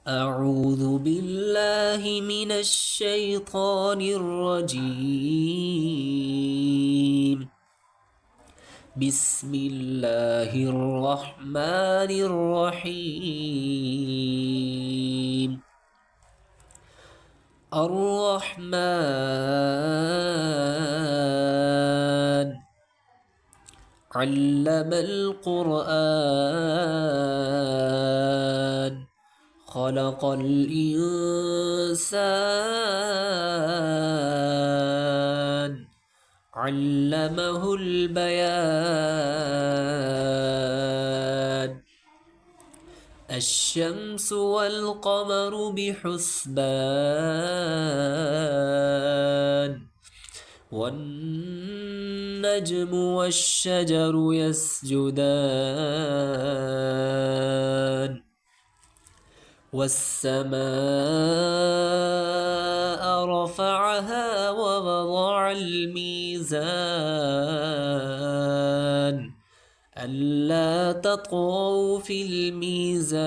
أعوذ بالله من الشيطان الرجيم. بسم الله الرحمن الرحيم. الرحمن علم القرآن خلق الإنسان علمه البيان. الشمس والقمر بحسبان والنجم والشجر يسجدان والسماء رفعها ووضع الميزان ألا تطغوا في الميزان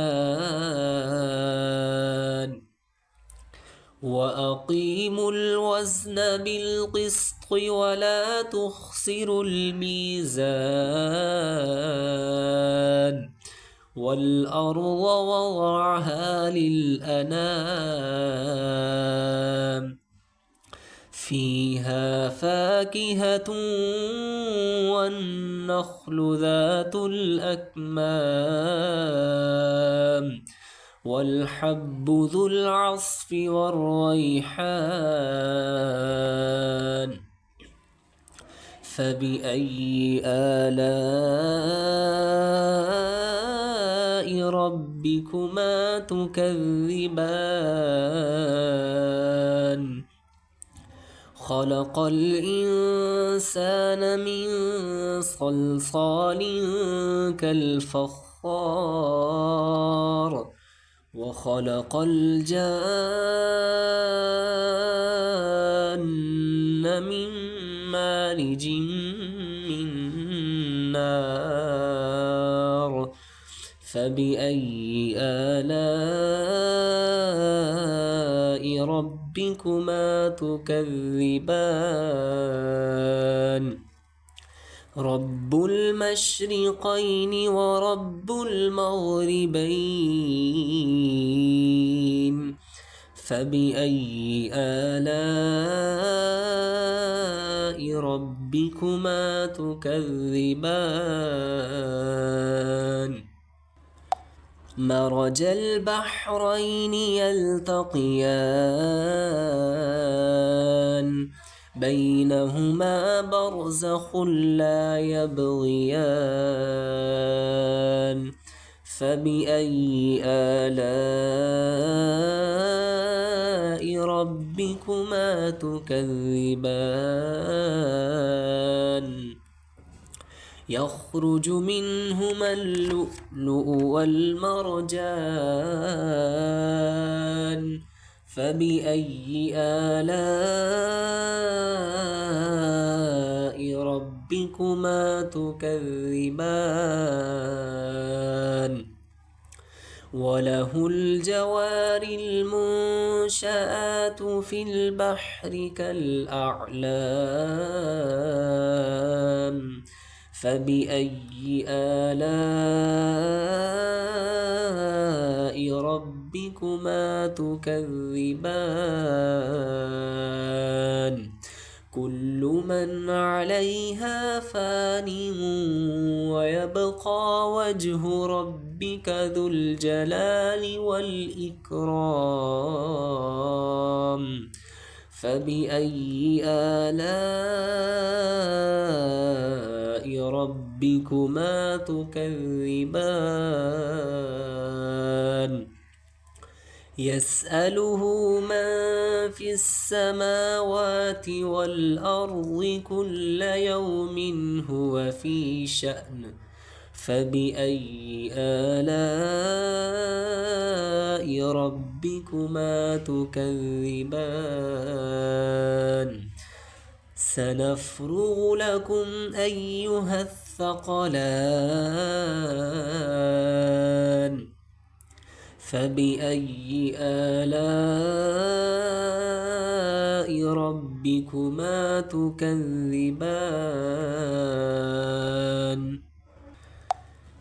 وأقيموا الوزن بالقسط ولا تخسروا الميزان والأرض وضعها للأنام فيها فاكهة والنخل ذات الأكمام والحب ذو العصف والريحان. فبأي آلاء ربكما تكذبان؟ خلق الإنسان من صلصال كالفخار وخلق الجان من مارج من نار. فبأي آلاء ربكما تكذبان؟ رب المشرقين ورب المغربين. فبأي آلاء ربكما تكذبان؟ مرج البحرين يلتقيان بينهما برزخ لا يبغيان. فبأي آلاء ربكما تكذبان؟ يخرج منهما اللؤلؤ والمرجان. فبأي آلاء ربكما تكذبان؟ وله الجوار المنشآت في البحر كالأعلام. فبأي آلاء ربكما تكذبان؟ كل من عليها فان ويبقى وجه ربك ذو الجلال والإكرام. فبأي آلاء ربكما تكذبان؟ يسأله من في السماوات والأرض كل يوم هو في شأن. فبأي آلاء ربكما تكذبان؟ سنفرغ لكم أيها الثقلان فبأي آلاء ربكما تكذبان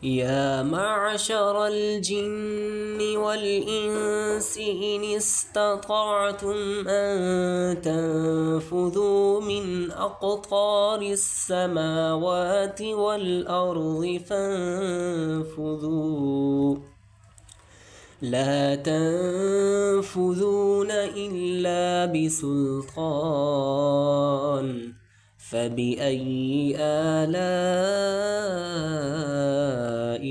يا معشر الجن والإنس إن استطعتم أن تنفذوا من أقطار السماوات والأرض فانفذوا لا تنفذون إلا بسلطان فبأي آلاء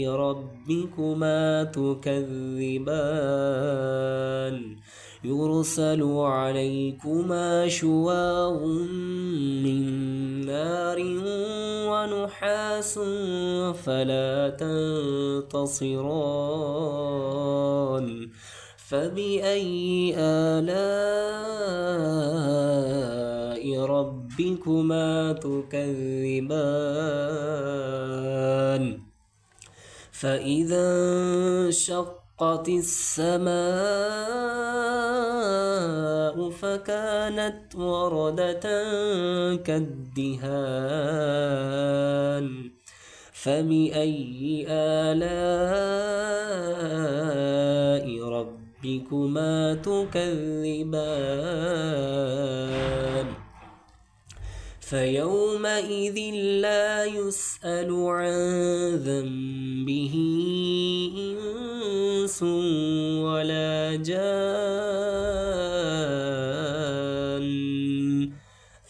ربكما تكذبان يرسل عليكما شواظ من نار ونحاس فلا تنتصران فبأي آلاء ربكما تكذبان فإذا انشقت السماء فكانت وردة كالدهان فبأي آلاء ربكما تكذبان فيومئذ لا يسأل عن ذنبه إنس ولا جان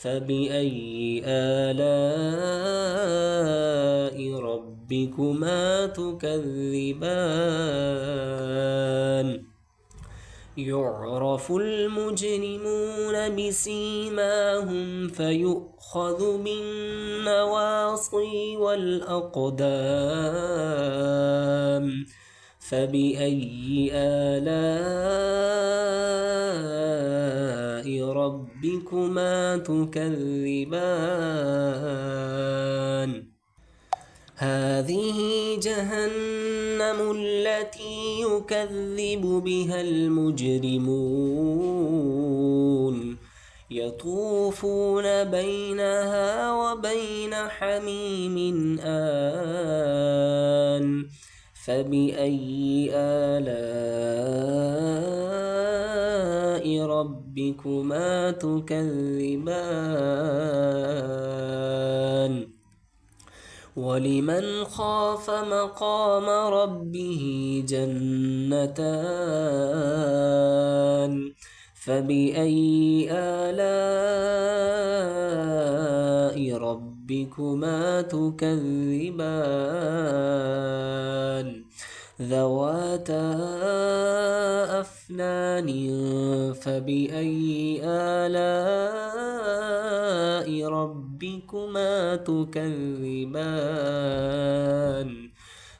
فبأي آلاء ربكما تكذبان يعرف المجرمون بسيماهم فيؤخذ بالنواصي والأقدام فبأي آلاء ربكما تكذبان هذه جهنم التي يكذب بها المجرمون يطوفون بينها وبين حميم آن فبأي آلاء ربكما تكذبان ولمن خاف مقام ربه جنتان فبأي آلاء ربكما تكذبان ذواتا أفنان فبأي آلاء ربكما تكذبان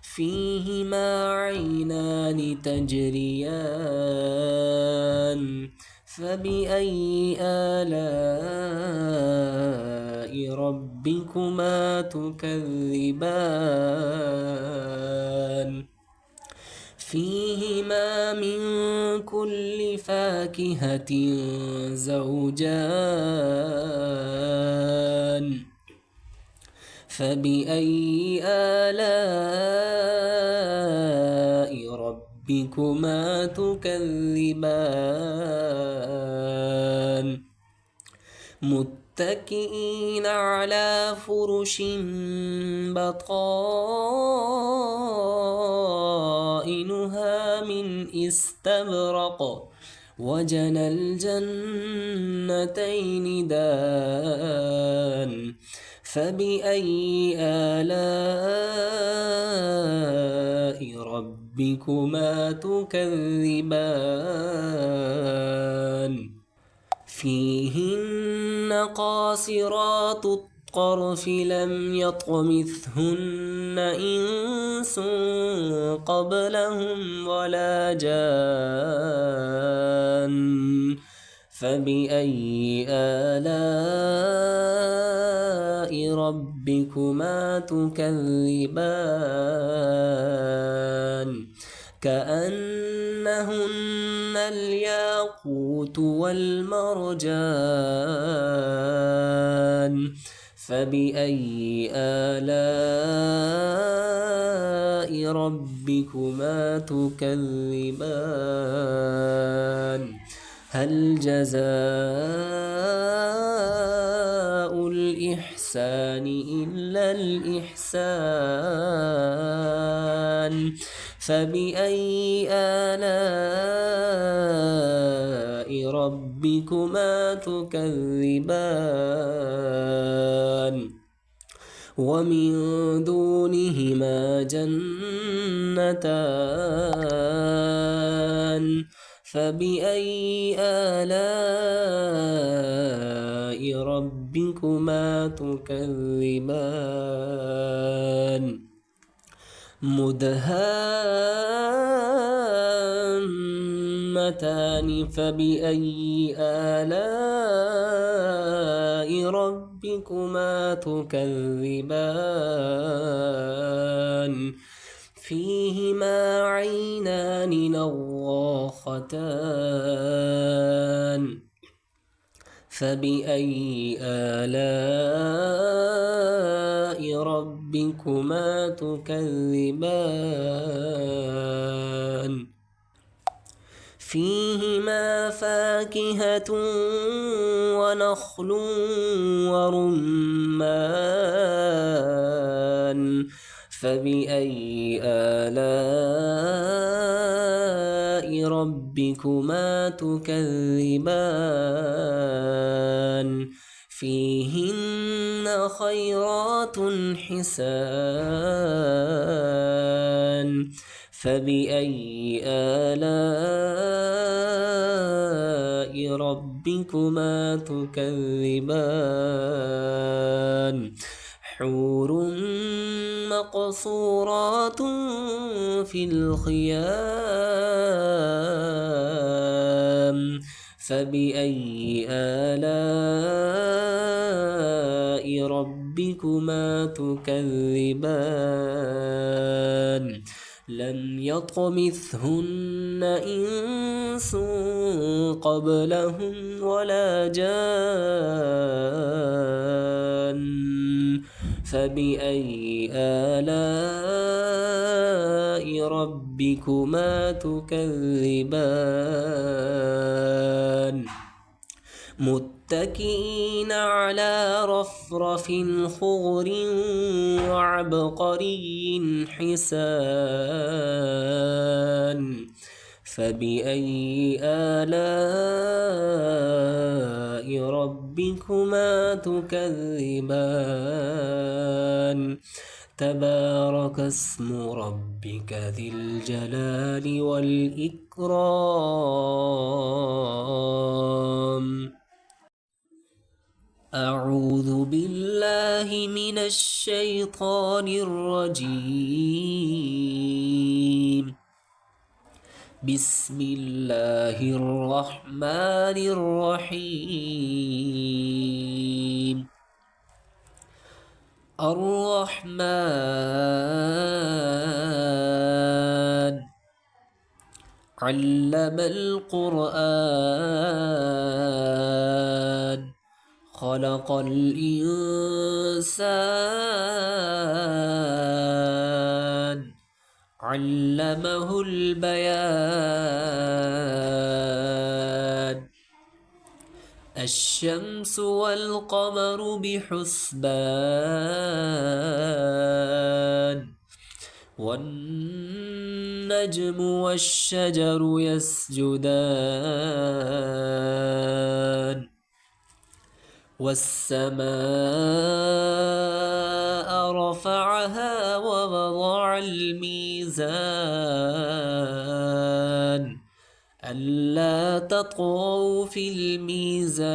فيهما عينان تجريان فبأي آلاء ربكما تكذبان فيهما من كل فاكهة زوجان فبأي آلاء ربكما تكذبان متكئين على فرش بطائنها من استبرق وجنى الجنتين دان فبأي آلاء ربكما تكذبان فيهن قاصرات الطرف لم يطمثهن إنس قبلهم ولا جان فبأي آلاء ربكما تكذبان كأنهن الياقوت والمرجان فبأي آلاء ربكما تكذبان هل جزاء الإحسان إلا الإحسان فبأي آلاء ربكما تكذبان ومن دونهما جنتان فبأي آلاء ربكما تكذبان مدهامتان فبأي آلاء ربكما تكذبان فيهما عينان نضاختان فبأي آلاء ربكما تكذبان فيهما فاكهة ونخل ورمان فبأي آلاء ربكما تكذبان فيهن خيرات حسان فبأي آلاء ربكما تكذبان حور مقصورات في الخيام فبأي آلاء ربكما تكذبان لم يطمثهن إنس قبلهم ولا جان فبأي آلاء ربكما تكذبان متكئين على رفرف خضر وعبقري حسان فبأي آلاء ربكما تكذبان تبارك اسم ربك ذي الجلال والإكرام أعوذ بالله من الشيطان الرجيم بسم الله الرحمن الرحيم الرحمن علم القرآن خلق الإنسان علمه البيان الشمس والقمر بحسبان والنجم والشجر يسجدان والسماء رفعها ووضع الميزان ألا تطغوا في الميزان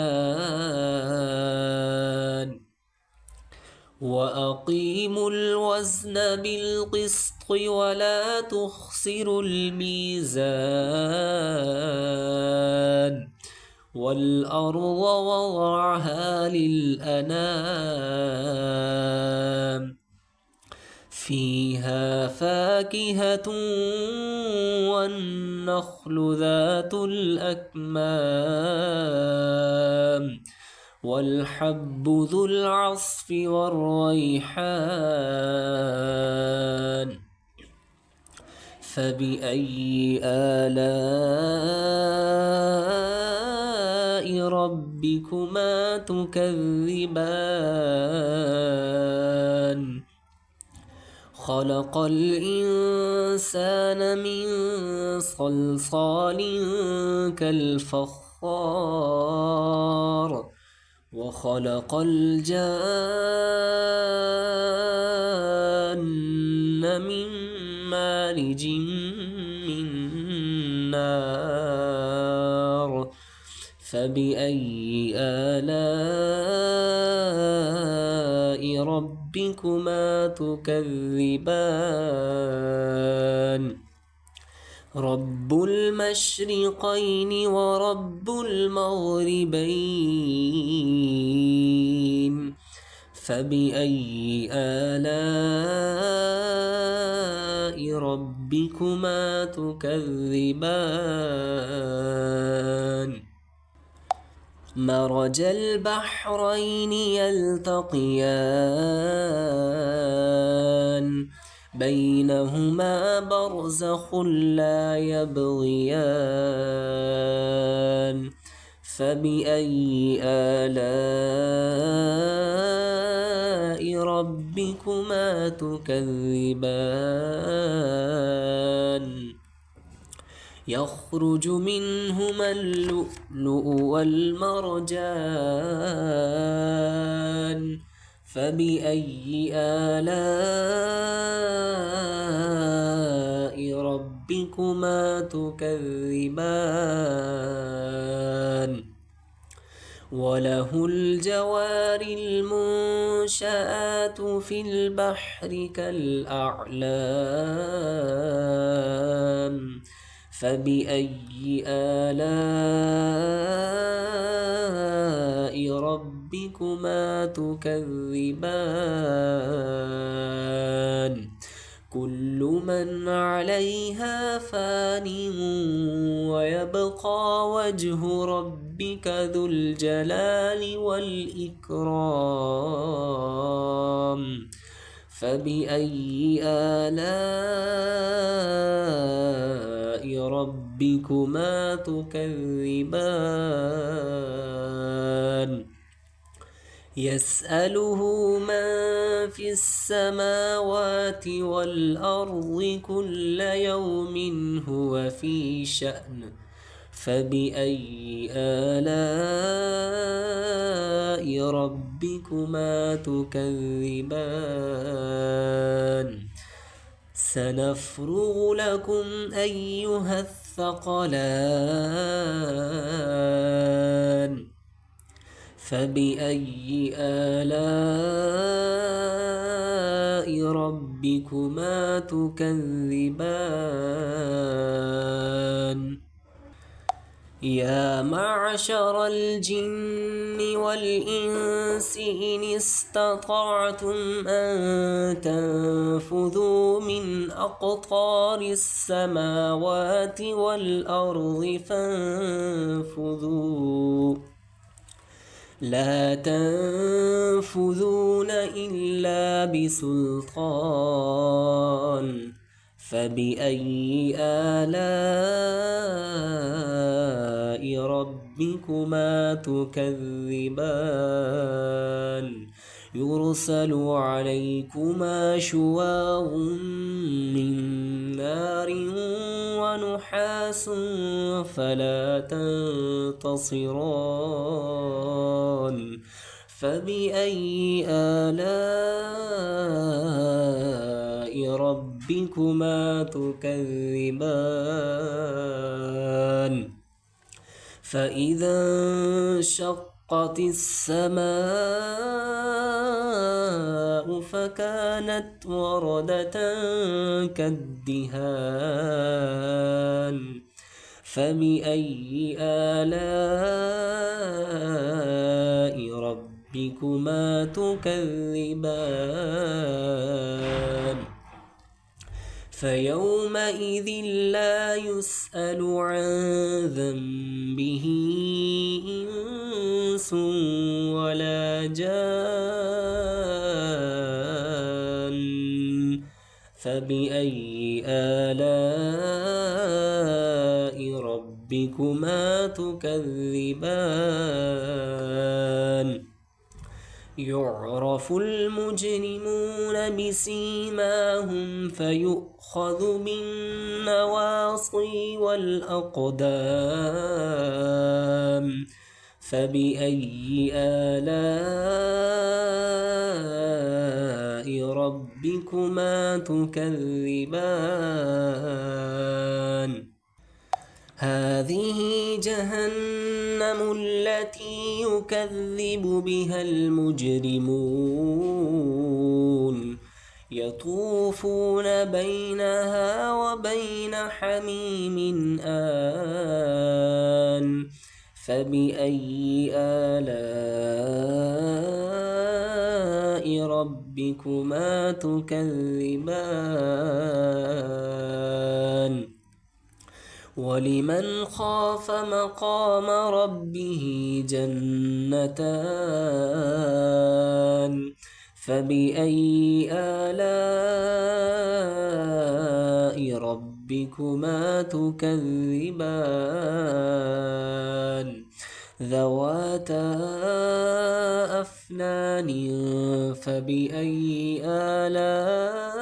وأقيموا الوزن بالقسط ولا تخسروا الميزان والأرض وضعها للأنام فيها فاكهة والنخل ذات الأكمام والحب ذو العصف والريحان فبأي آلاء ربكما تكذبان خلق الإنسان من صلصال كالفخار وخلق الجان من مارج من نار فبأي آلاء ربكما تكذبان رب المشرقين ورب المغربين فبأي آلاء ربكما تكذبان مرج البحرين يلتقيان بينهما برزخ لا يبغيان فبأي آلاء ربكما تكذبان يخرج منهما اللؤلؤ والمرجان فبأي آلاء ربكما تكذبان وله الجوار المنشآت في البحر كالأعلام فبأي آلاء ربكما تكذبان كل من عليها فان ويبقى وجه ربك ذو الجلال والإكرام فبأي آلاء ربكما تكذبان يسأله من في السماوات والأرض كل يوم هو في شأن فبأي آلاء ربكما تكذبان سنفرغ لكم أيها الثقلان فبأي آلاء ربكما تكذبان يا معشر الجن والإنس إن استطعتم أن تنفذوا من أقطار السماوات والأرض فانفذوا لا تنفذون إلا بسلطان فبأي آلاء ربكما تكذبان يرسل عليكما شواظ من نار ونحاس فلا تنتصران فبأي آلاء ربكما تكذبان فإذا انشقت السماء فكانت وردة كالدهان فبأي آلاء ربكما تكذبان فيومئذ لا يسأل عن ذنبه إنس ولا جان فبأي آلاء ربكما تكذبان يعرف المجرمون بسيماهم فيؤخذ بالنواصي والأقدام فبأي آلاء ربكما تكذبان هذه جهنم التي يكذب بها المجرمون يطوفون بينها وبين حميم آن فبأي آلاء ربكما تكذبان ولمن خاف مقام ربه جنتان فبأي آلاء ربكما تكذبان ذواتا أفنان فبأي آلاء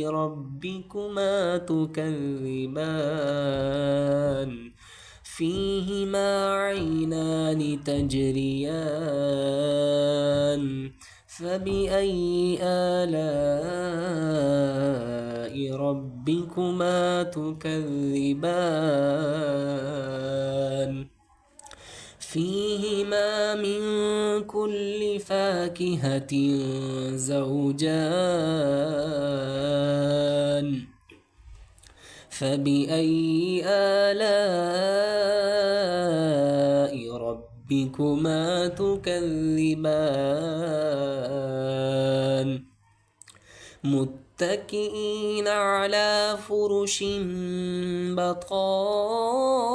ربكما تكذبان فيهما عينان تجريان فبأي آلاء ربكما تكذبان فيهما من كل فاكهة زوجان فبأي آلاء ربكما تكذبان متكئين على فرش بطائنها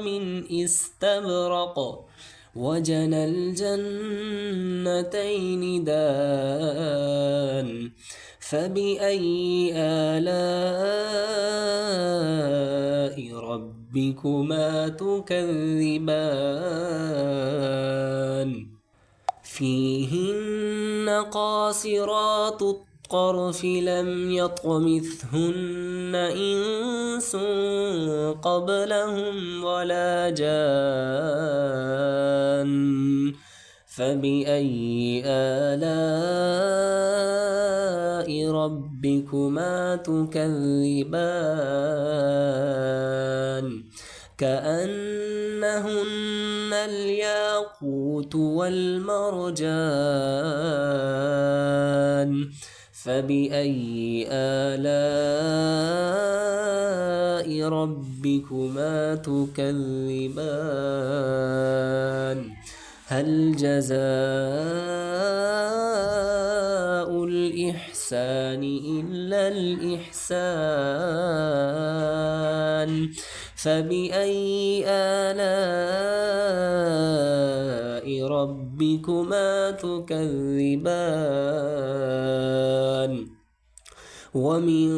من استبرق وجنى الجنتين دان فبأي آلاء ربكما تكذبان فيهن قاصرات الطرف لم يطمثهن إنس قبلهم ولا جان فبأي آلاء ربكما تكذبان كأنهن الياقوت والمرجان فبأي آلاء ربكما تكذبان هل جزاء الإحسان إلا الإحسان فبأي آلاء ربكما تكذبان ومن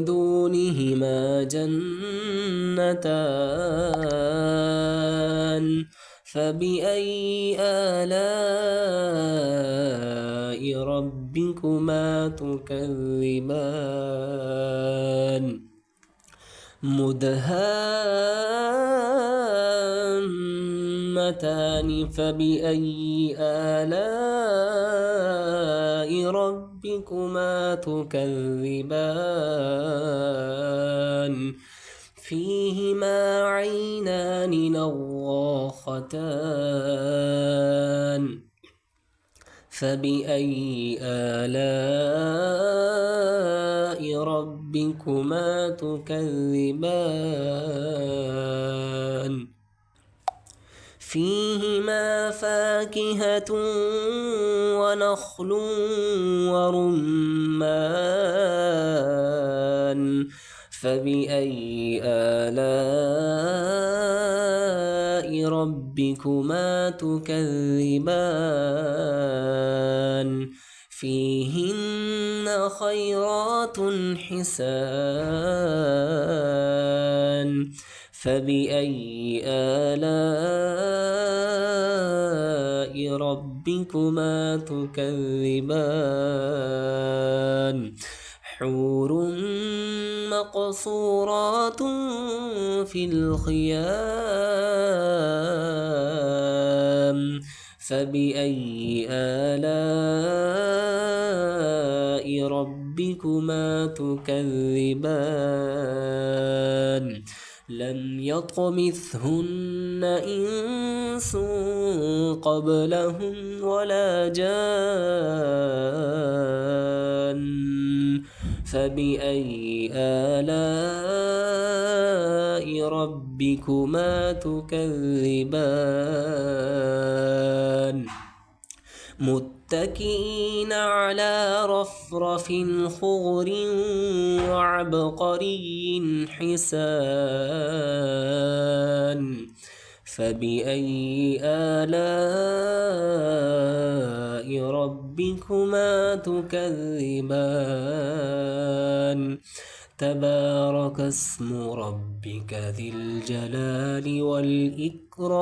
دونهما جنتان فبأي آلاء ربكما تكذبان مدهامتان فبأي آلاء ربكما تكذبان فيهما عينان نضاختان فبأي آلاء ربكما تكذبان فيهما فاكهة ونخل ورمان فبأي آلاء ربكما تكذبان فيهن خيرات حسان فبأي آلاء ربكما تكذبان حور مقصورات في الخيام فبأي آلاء ربكما تكذبان لم يطمثهن إنس قبلهم ولا جان فبأي آلاء ربكما تكذبان متكئين على رفرف خضر وعبقري حسان فبأي آلاء ربكما تكذبان تبارك اسم ربك ذي الجلال والإكرام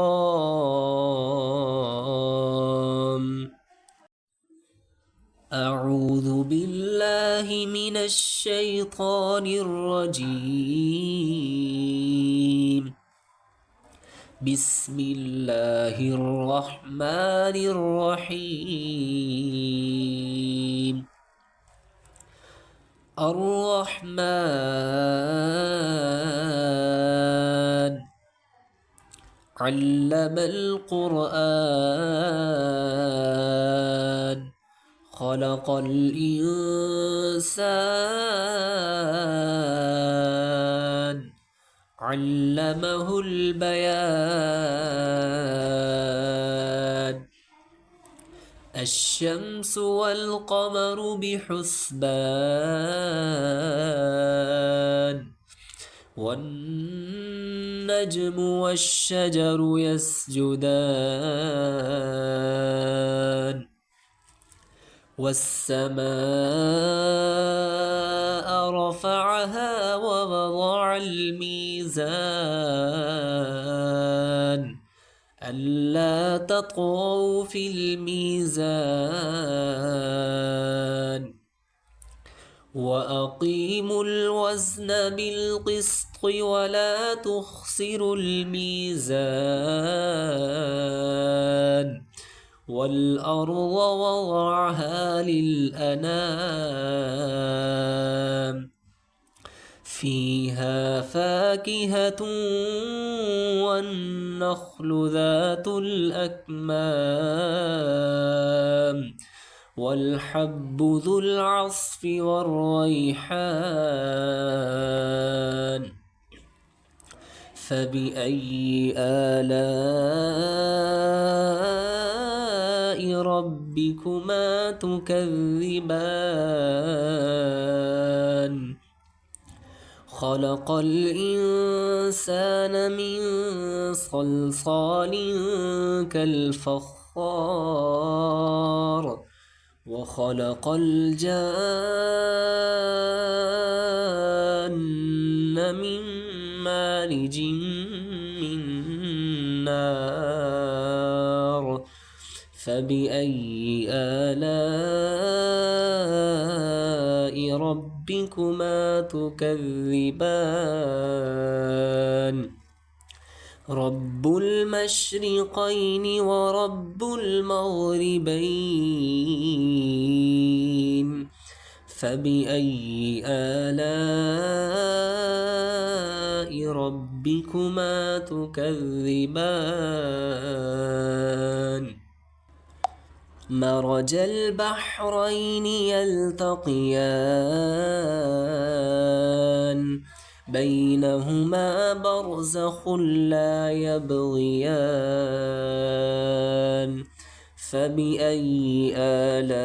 أعوذ بالله من الشيطان الرجيم بسم الله الرحمن الرحيم الرحمن علم القرآن خلق الإنسان علمه البيان الشمس والقمر بحسبان والنجم والشجر يسجدان والسماء رفعها ووضع الميزان ألا تطغوا في الميزان وأقيموا الوزن بالقسط ولا تخسروا الميزان والأرض وضعها للأنام فيها فاكهة والنخل ذات الأكمام والحب ذو العصف والريحان فبأي آلاء ربكما تكذبان خلق الإنسان من صلصال كالفخار وخلق الجان من مارج من نار فبأي آلاء ربكما تكذبان رب المشرقين ورب المغربين فبأي آلاء ربكما تكذبان مرج البحرين يلتقيان بينهما برزخ لا يبغيان فبأي آلاء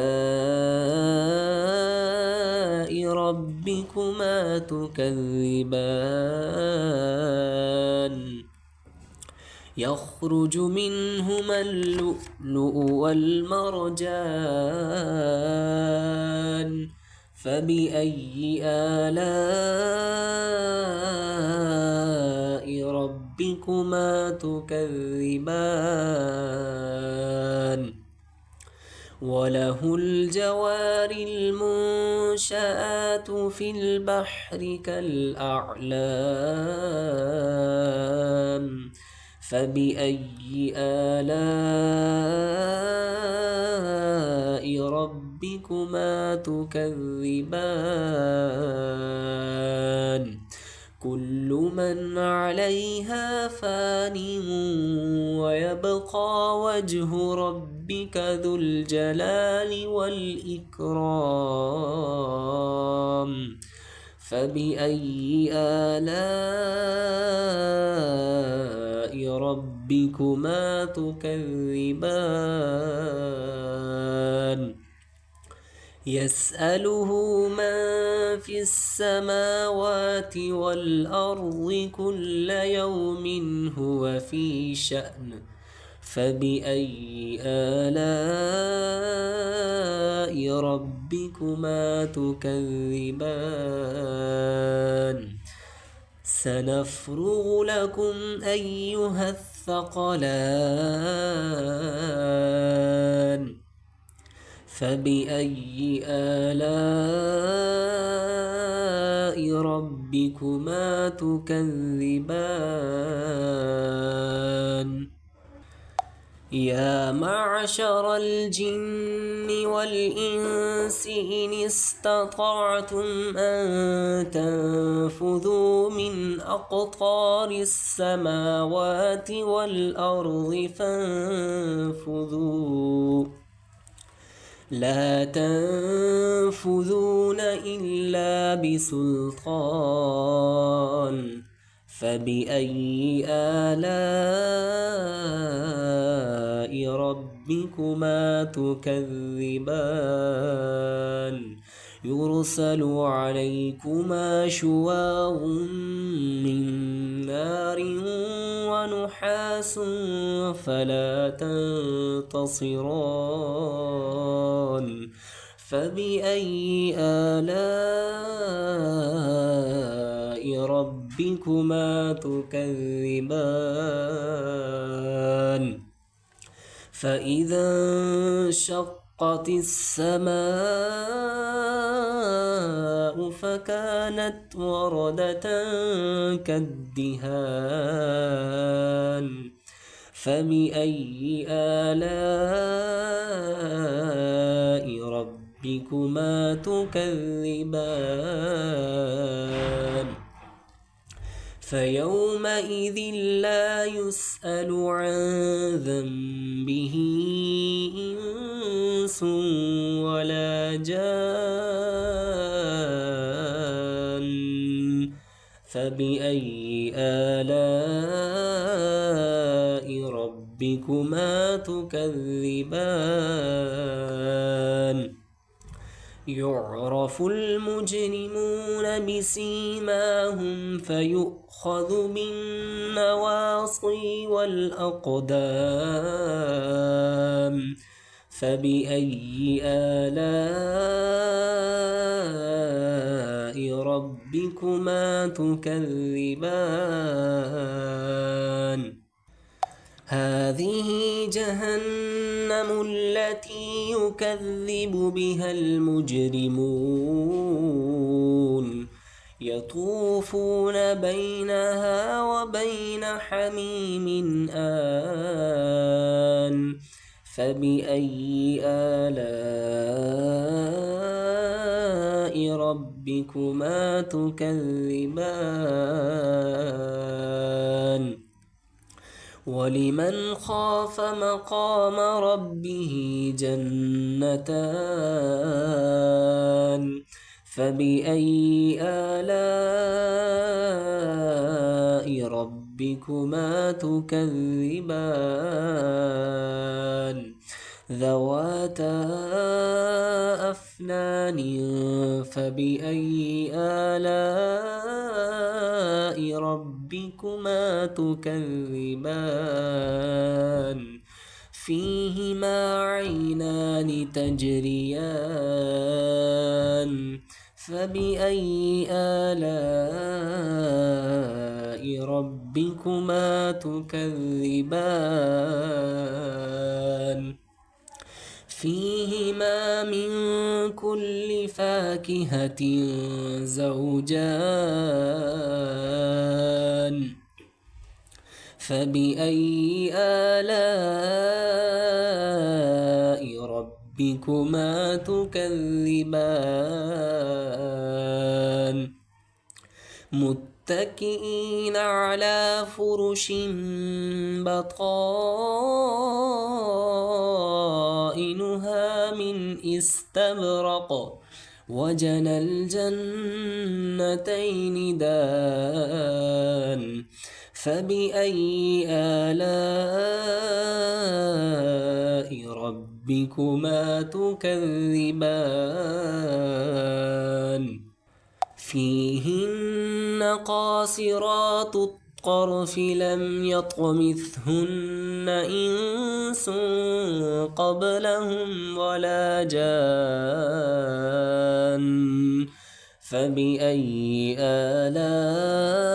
ربكما تكذبان يخرج منهما اللؤلؤ والمرجان فبأي آلاء ربكما تكذبان وله الجوار المنشآت في البحر كالأعلام فبأي آلاء ربكما تكذبان كل من عليها فان ويبقى وجه ربك ذو الجلال والإكرام فبأي آلاء ربكما تكذبان يسأله من في السماوات والأرض كل يوم هو في شأن فبأي آلاء ربكما تكذبان سنفرغ لكم أيها الثقلان فبأي آلاء ربكما تكذبان يا معشر الجن والإنس إن استطعتم أن تنفذوا من أقطار السماوات والأرض فانفذوا لا تنفذون إلا بسلطان فبأي آلاء ربكما تكذبان يرسل عليكما شواظ من نار ونحاس فلا تنتصران فبأي آلاء ربكما تكذبان فإذا انشقت السماء فكانت وردة كالدهان فبأي آلاء ربكما تكذبان فيومئذ لا يسأل عن ذنبه إنس ولا جان فبأي آلاء ربكما تكذبان يعرف المجرمون بسيماهم فيؤخذ بالنواصي والأقدام فبأي آلاء ربكما تكذبان هذه جهنم التي يكذب بها المجرمون يطوفون بينها وبين حميم آن فبأي آلاء ربكما تكذبان ولمن خاف مقام ربه جنتان فبأي آلاء ربكما تكذبان ذواتا أفنان فبأي آلاء ربكما تكذبان فيهما عينان تجريان فبأي آلاء ربكما تكذبان فيهما من كل فاكهة زوجان فبأي آلاء ربكما تكذبان متكئين على فرش بطائنها من استبرق وجنى الجنتين دان فبأي آلاء ربكما تكذبان فيهن قاصرات الطرف لم يطمثهن إنس قبلهم ولا جان فبأي آلاء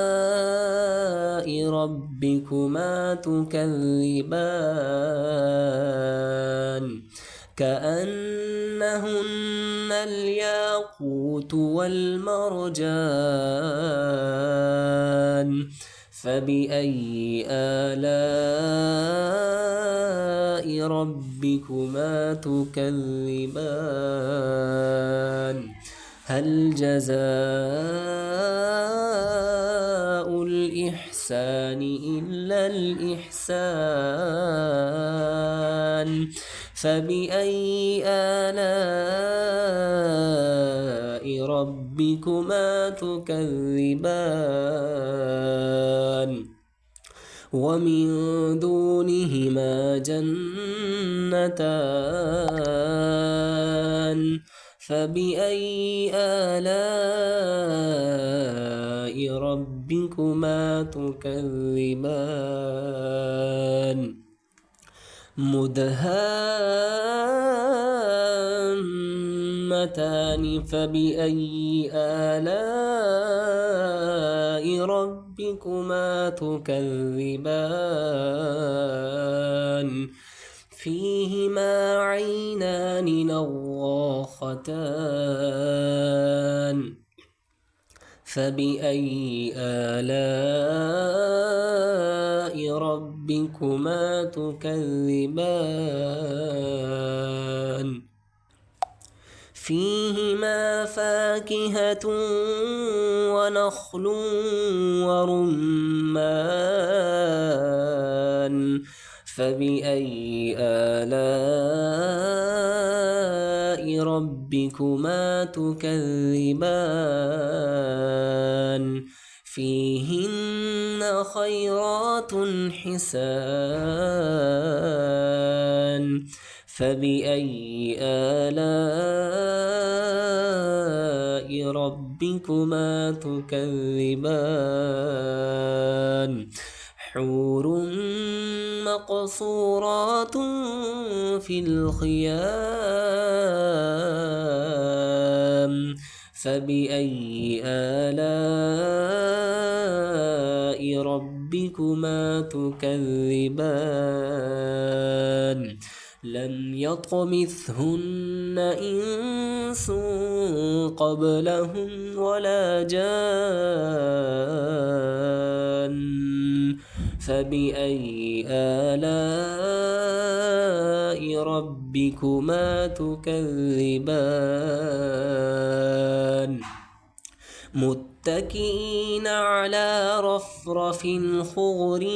ربكما تكذبان كأنهن الياقوت والمرجان فبأي آلاء ربكما تكذبان هل جزاء الإحسان إلا الإحسان فبأي آلاء ربكما تكذبان ومن دونهما جنتان فبأي آلاء ربكما تكذبان مدهامتان فبأي آلاء ربكما تكذبان فيهما عينان نضاختان فبأي آلاء ربكما تكذبان فيهما فاكهة ونخل ورمان فبأي آلاء ربكما تكذبان فيهن خيرات حسان فبأي آلاء ربكما تكذبان حور مقصورات في الخيام فبأي آلاء ربكما تكذبان لم يطمثهن إنس قبلهم ولا جان فبأي آلاء ربكما تكذبان متكئين على رفرف خضر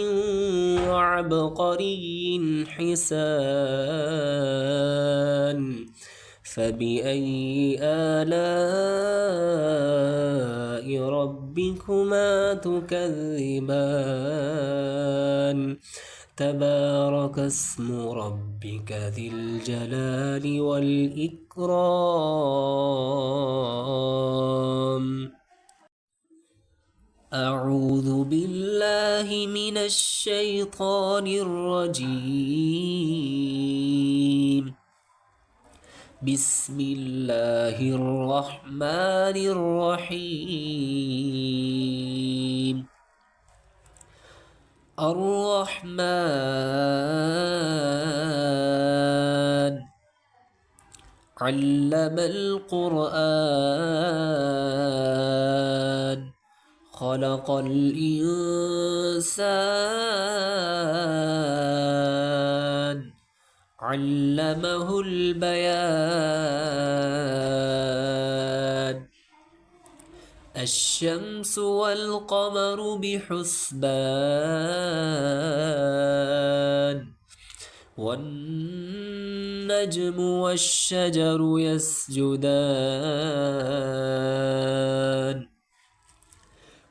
وعبقري حسان فبأي آلاء ربكما تكذبان تبارك اسم ربك ذي الجلال والإكرام أعوذ بالله من الشيطان الرجيم بسم الله الرحمن الرحيم الرحمن علم القرآن خلق الإنسان علمه البيان الشمس والقمر بحسبان والنجم والشجر يسجدان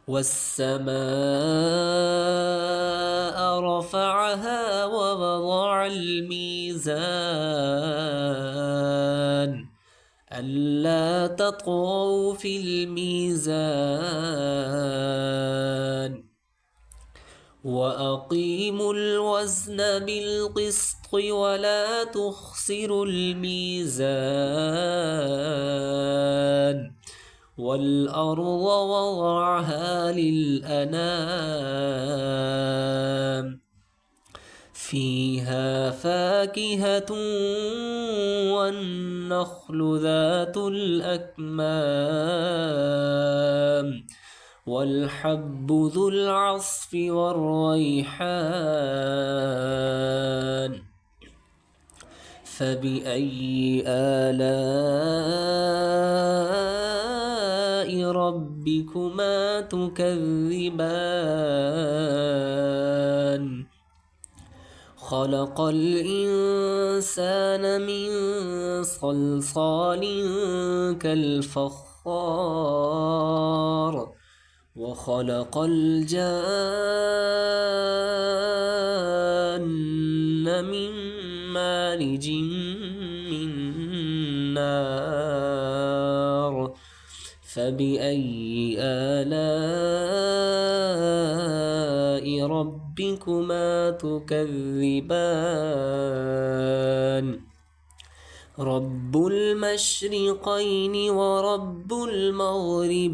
والسماء رفعها ووضع الميزان ألا تطغوا في الميزان وأقيموا الوزن بالقسط ولا تخسروا الميزان والأرض وضعها للأنام فيها فاكهة والنخل ذات الأكمام والحب ذو العصف والريحان فبأي آلاء ربكما تكذبان خلق الإنسان من صلصال كالفخار وخلق الجان من مارج من نار فبأي آلاء ربكما تكذبان رب المشرقين ورب المغربين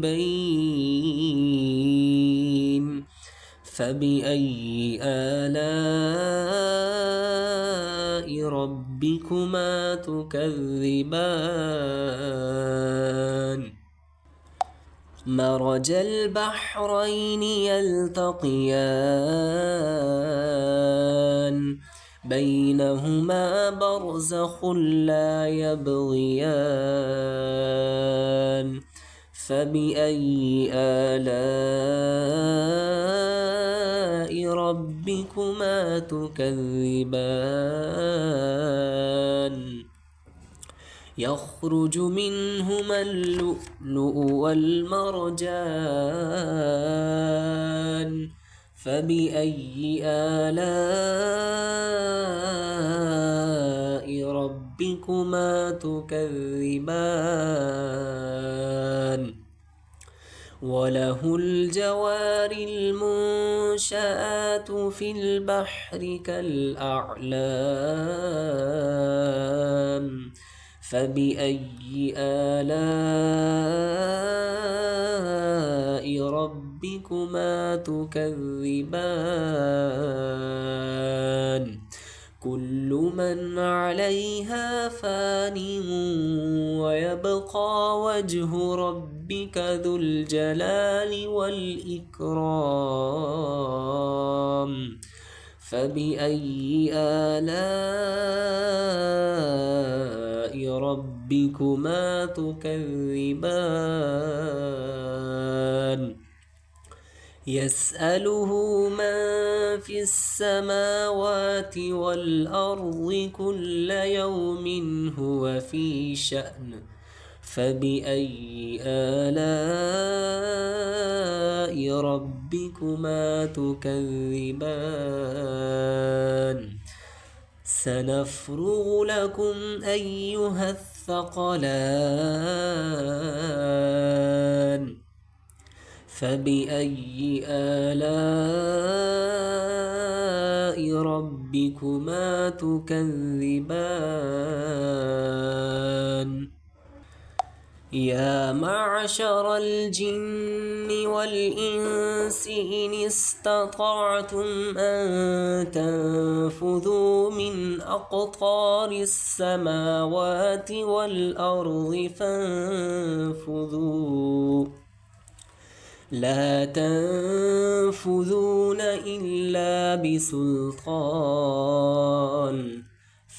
فبأي آلاء ربكما تكذبان مرج البحرين يلتقيان بينهما برزخ لا يبغيان فبأي آلاء ربكما تكذبان يخرج منهما اللؤلؤ والمرجان فبأي آلاء ربكما تكذبان وله الجوار المنشآت في البحر كالأعلام فبأي آلاء ربكما تكذبان كل من عليها فان ويبقى وجه ربك ذو الجلال والإكرام فبأي آلاء ربكما تكذبان يسأله من في السماوات والأرض كل يوم هو في شأن فبأي آلاء ربكما تكذبان سنفرغ لكم أيها الثقلان فبأي آلاء ربكما تكذبان يا معشر الجن والإنس إن استطعتم أن تنفذوا من أقطار السماوات والأرض فانفذوا لا تنفذون إلا بسلطان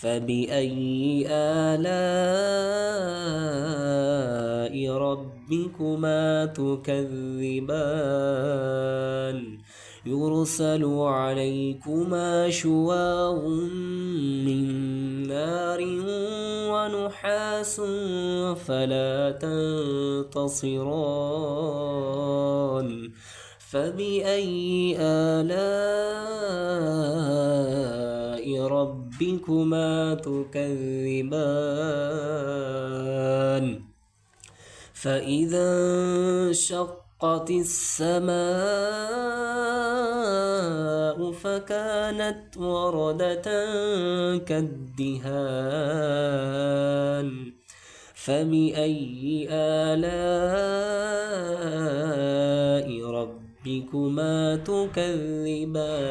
فبأي آلاء ربكما تكذبان يرسل عليكما شواظ من نار ونحاس فلا تنتصران فبأي آلاء ربكما تكذبان فإذا انشقت السماء فكانت وردة كالدهان فبأي آلاء ربكما تكذبان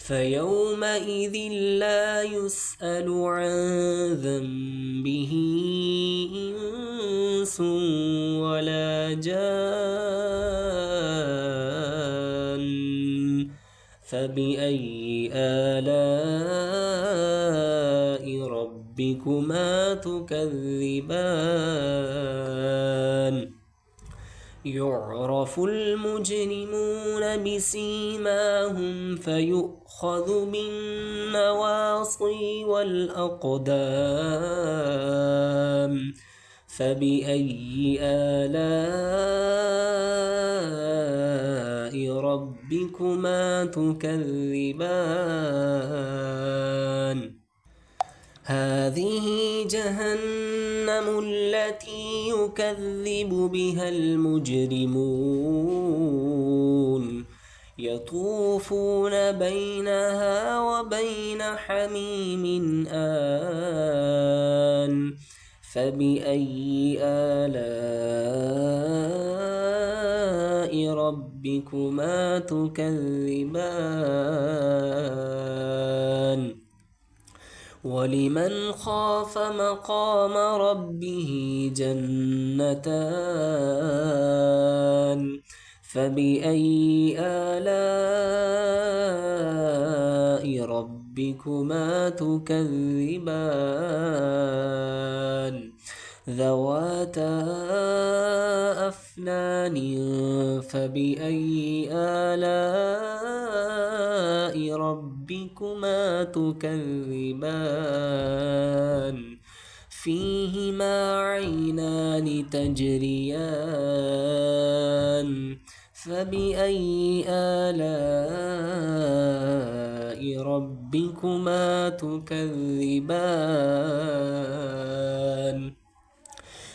فيومئذ لا يسأل عن ذنبه إنس ولا جان فبأي آلاء ربكما تكذبان يعرف المجرمون بسيماهم فيؤخذ بالنواصي والأقدام فبأي آلاء ربكما تكذبان هذه جهنم التي يكذب بها المجرمون يطوفون بينها وبين حميم آن فبأي آلاء ربكما تكذبان ولمن خاف مقام ربه جنتان فبأي آلاء ربكما تكذبان ذواتا أفنان فبأي آلاء ربكما تكذبان فيهما عينان تجريان فبأي آلاء ربكما تكذبان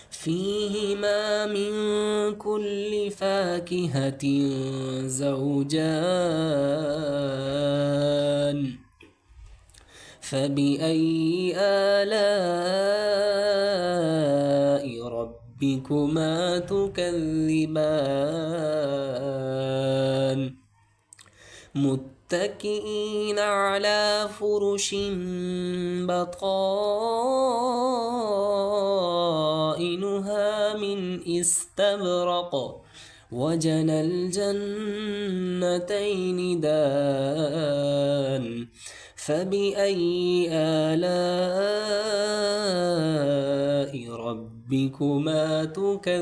فيهما من كل فاكهة زوجان فبأي آلاء ربكما تكذبان متكئين على فرش بطائنها من استبرق وجنى الجنتين دان فبأي آلاء ربكما ربكما تكذبان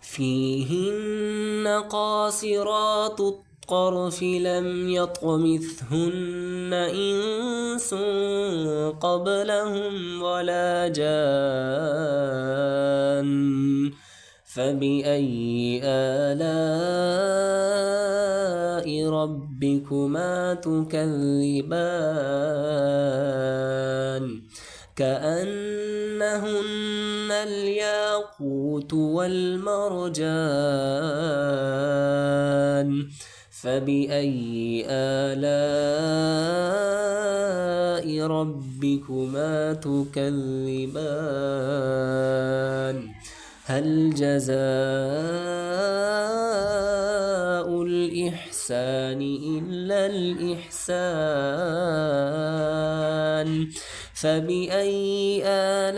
فيهن قاصرات الطرف لم يطمثهن إنس قبلهم ولا جان فبأي آلاء ربكما تكذبان كأنهن الياقوت والمرجان فبأي آلاء ربكما تكذبان هل جزاء الإحسان إلا الإحسان فبأي آلاء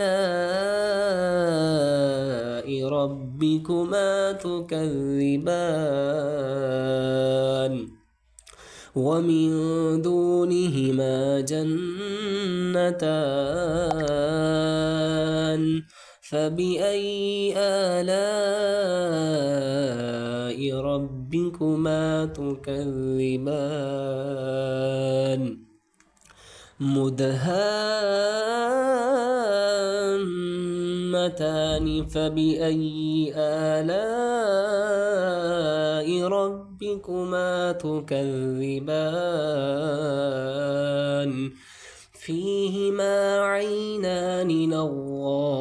ربكما تكذبان ومن دونهما جنتان فبأي آلاء ربكما تكذبان مدهامتان فبأي آلاء ربكما تكذبان فيهما عينان نضاختان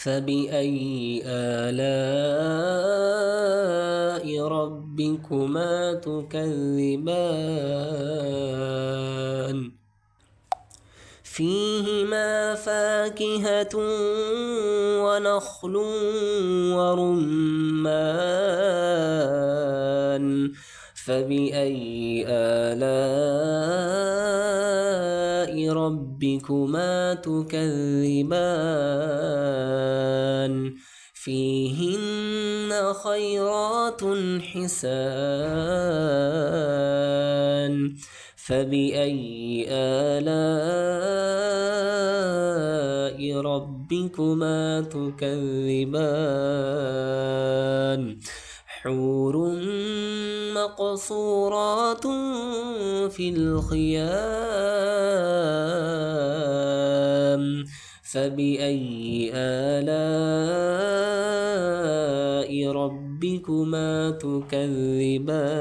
فبأي آلاء ربكما تكذبان فيهما فاكهة ونخل ورمان فبأي آلاء ربكما تكذبان فيهن خيرات حسان فبأي آلاء ربكما تكذبان حور مقصورات في الخيام فبأي آلاء ربكما تكذبان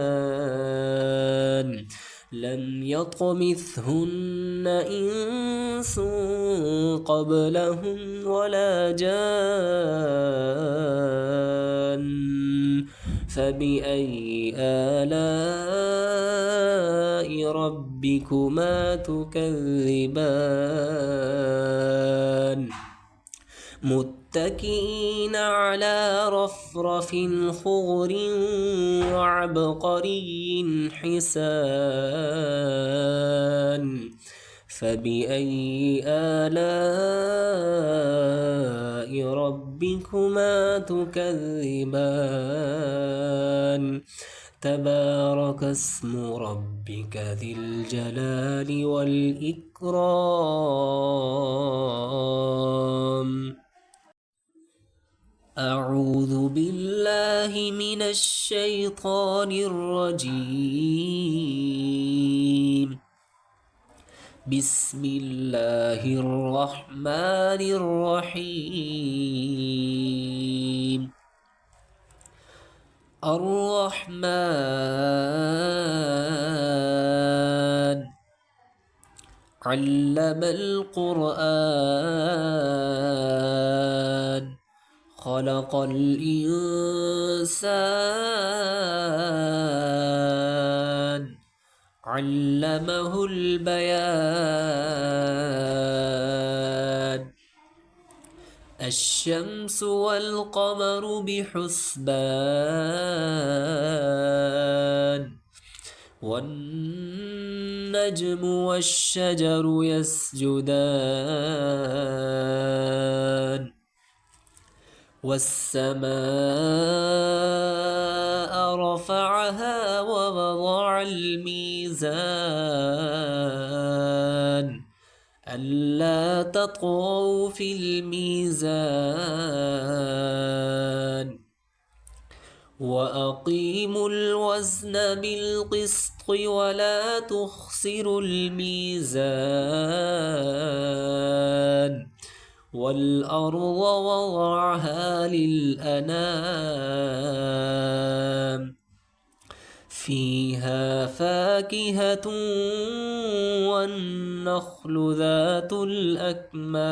لم يطمثهن إنس قبلهم ولا جان فبأي آلاء ربكما تكذبان متكئين على رفرف خضر وعبقري حسان فبأي آلاء ربكما تكذبان تبارك اسم ربك ذي الجلال والإكرام أعوذ بالله من الشيطان الرجيم بسم الله الرحمن الرحيم الرحمن علم القرآن خلق الإنسان علمه البيان الشمس والقمر بحسبان والنجم والشجر يسجدان والسماء رفعها ووضع الميزان ألا تطغوا في الميزان وأقيموا الوزن بالقسط ولا تخسروا الميزان والأرض وضعها للأنام فيها فاكهة والنخل ذات الأكمام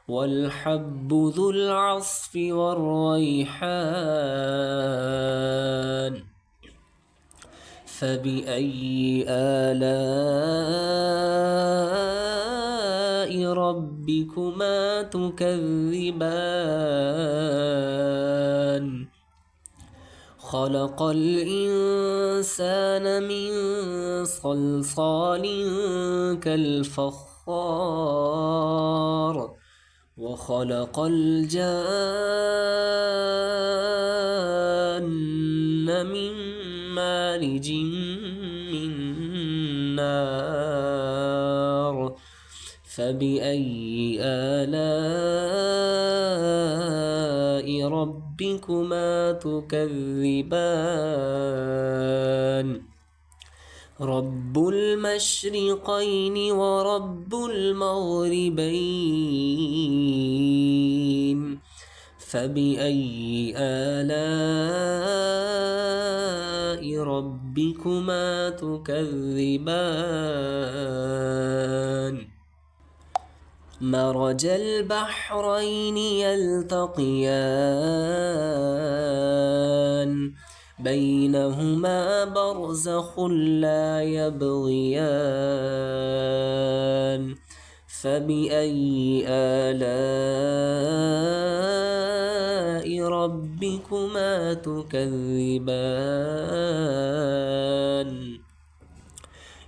والحب ذو العصف والريحان فبأي آلاء ربكما تكذبان خلق الإنسان من صلصال كالفخار وخلق الجان من مارج من نار فبأي آلاء ربكما تكذبان رب المشرقين ورب المغربين فبأي آلاء ربكما تكذبان مرج البحرين يلتقيان بينهما برزخ لا يبغيان فبأي آلاء ربكما تكذبان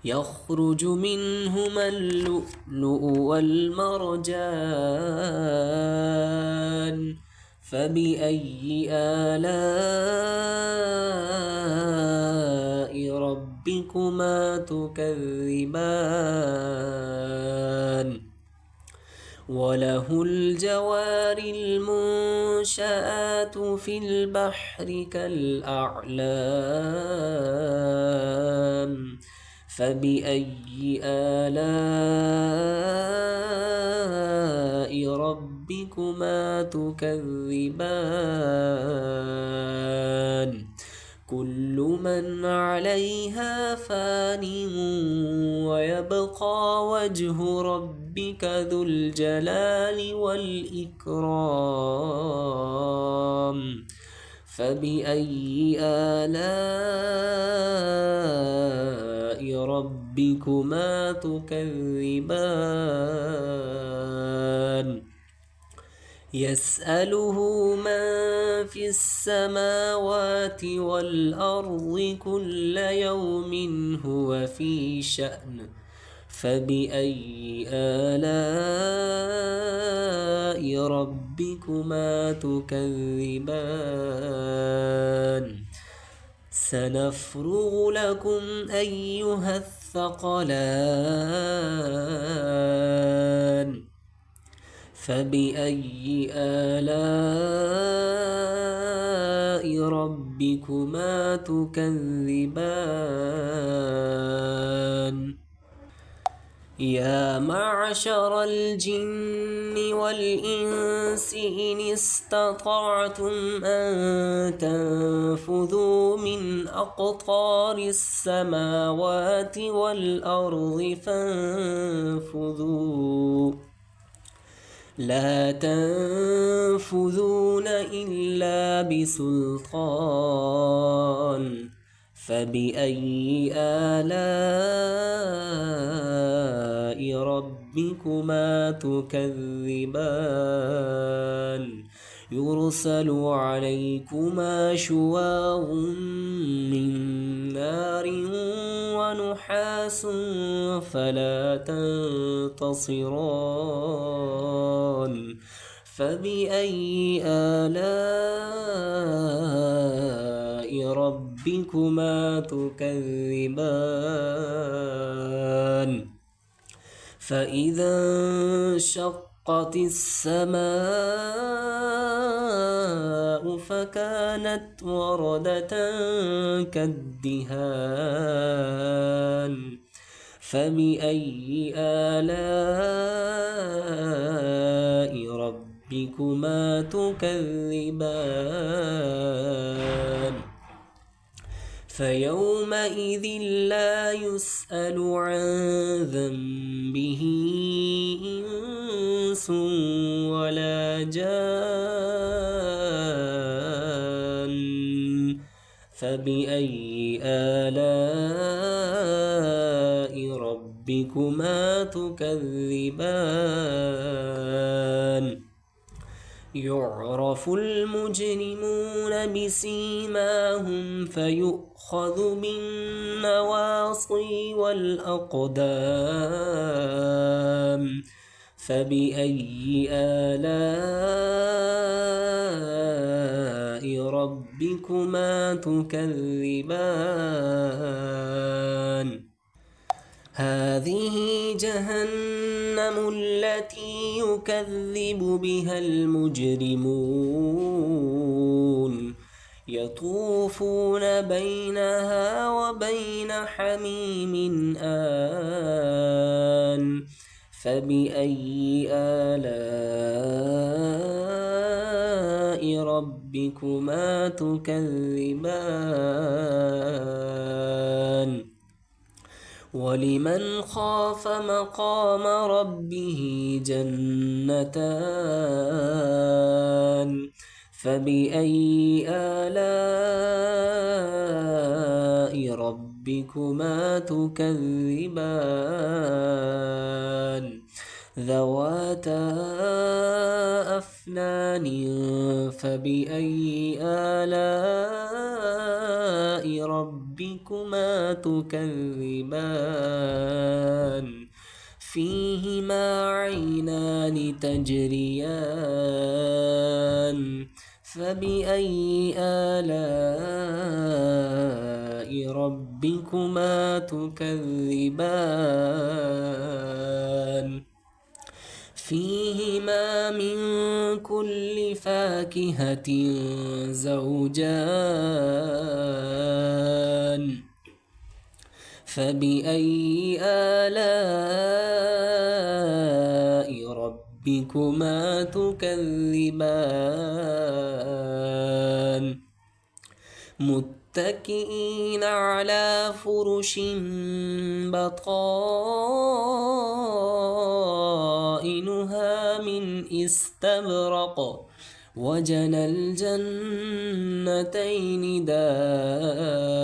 يخرج منهما اللؤلؤ والمرجان فبأي آلاء ربكما تكذبان وله الجوار المنشآت في البحر كالأعلام فبأي آلاء ربكما تكذبان كل من عليها فان ويبقى وجه ربك ذو الجلال والإكرام فبأي آلاء ربكما تكذبان يسأله من في السماوات والأرض كل يوم هو في شأن فبأي آلاء ربكما تكذبان سنفرغ لكم أيها الثقلان فبأي آلاء ربكما تكذبان يا معشر الجن والإنس إن استطعتم أن تنفذوا من أقطار السماوات والأرض فانفذوا لا تنفذون إلا بسلطان فبأي آلاء ربكما تكذبان يرسل عليكما شواظ من نار ونحاس فلا تنتصران فبأي آلاء ربكما تكذبان فإذا انشقت السماء فكانت وردة كالدهان فبأي آلاء ربكما تكذبان فيومئذ لا يسأل عن ذنبه إنس ولا جان فبأي آلاء ربكما تكذبان يعرف المجرمون بسيماهم فيؤخذ بالنواصي والأقدام فبأي آلاء ربكما تكذبان هذه جهنم التي يكذب بها المجرمون يطوفون بينها وبين حميم آن فبأي آلاء ربكما تكذبان ولمن خاف مقام ربه جنتان فبأي آلاء ربكما تكذبان ذواتا أفنان فبأي آلاء ربكما تكذبان فيهما عينان تجريان فبأي آلاء ربكما تكذبان فيهما من كل فاكهة زوجان فبأي آلاء ربكما تكذبان متكئين على فرش بطائنها من استبرق وجنى الجنتين دان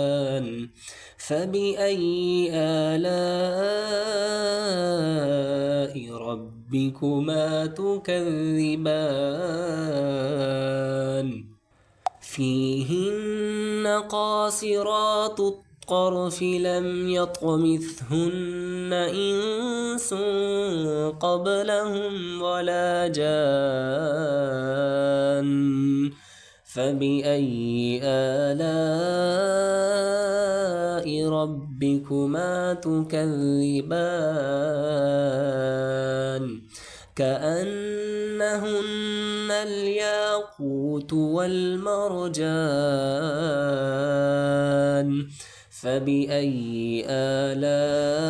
فبأي آلاء ربكما تكذبان فيهن قاصرات الطرف لم يطمثهن إنس قبلهم ولا جان فبأي آلاء ربكما تكذبان كأنهن الياقوت والمرجان فبأي آلاء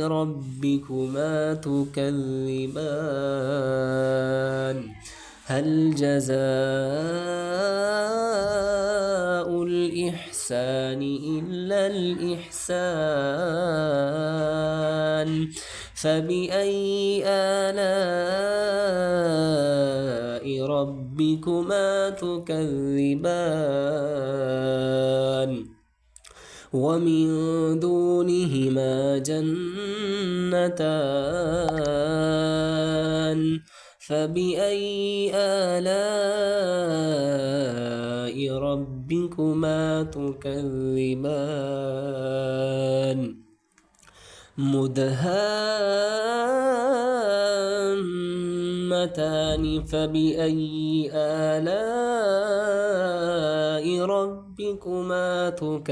ربكما تكذبان هل جزاء الإحسان إلا الإحسان فبأي آلاء ربكما تكذبان ومن دونهما جنتان فبأي آلاء ربكما تكذبان مدهامتان فبأي آلاء ربكما تكذبان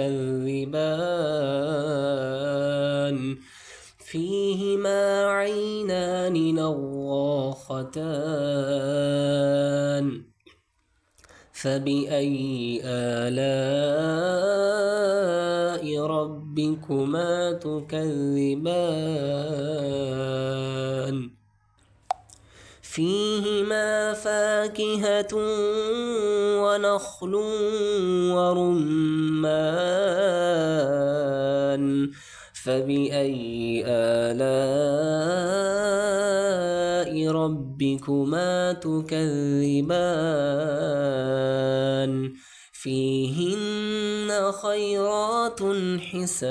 فيهما عينان نضاختان فبأي آلاء ربكما تكذبان فيهما فاكهة ونخل ورمان فبأي آلاء ربكما تكذبان فيهن خيرات حسان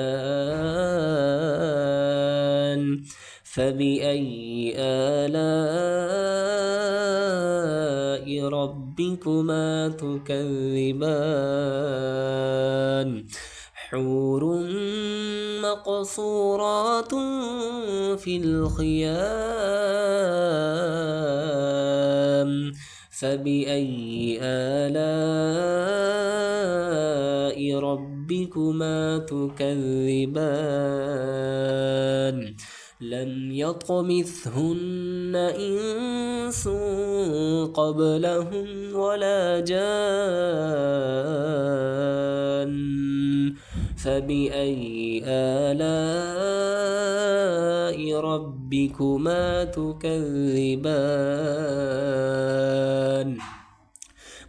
فبأي آلاء ربكما تكذبان حور مقصورات في الخيام فبأي آلاء ربكما تكذبان لم يطمثهن إنس قبلهم ولا جان فبأي آلاء ربكما تكذبان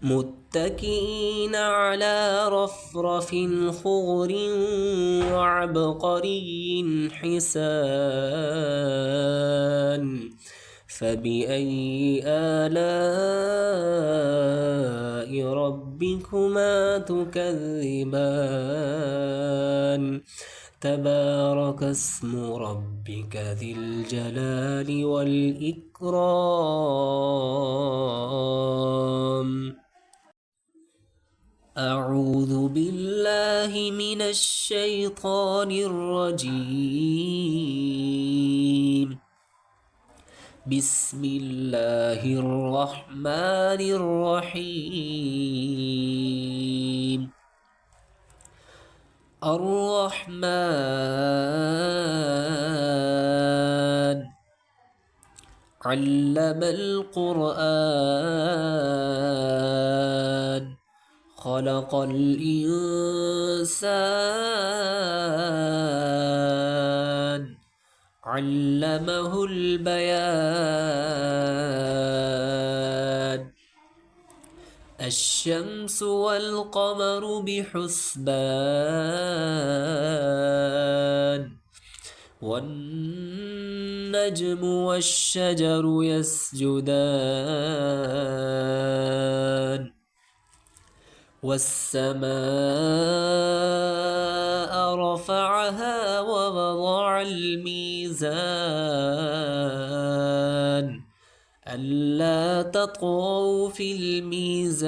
متكئين على رفرف خضر وعبقري حسان فبأي آلاء ربكما تكذبان تبارك اسم ربك ذي الجلال والإكرام أعوذ بالله من الشيطان الرجيم بسم الله الرحمن الرحيم الرحمن علم القرآن خلق الإنسان علمه البيان الشمس والقمر بحسبان والنجم والشجر يسجدان والسماء رفعها ووضع الميزان ألا تطغوا في الميزان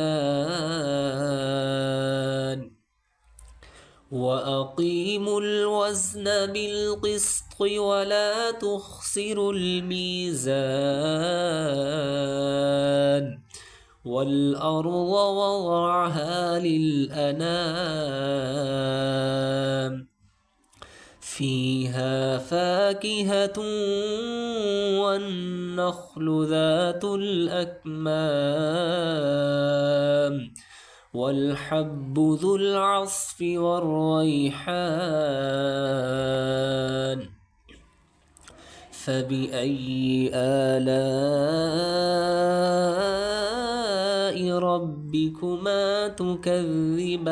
وأقيموا الوزن بالقسط ولا تخسروا الميزان والأرض وضعها للأنام فيها فاكهة والنخل ذات الأكمام والحب ذو العصف والريحان فبأي آلاء ربكما تكذبان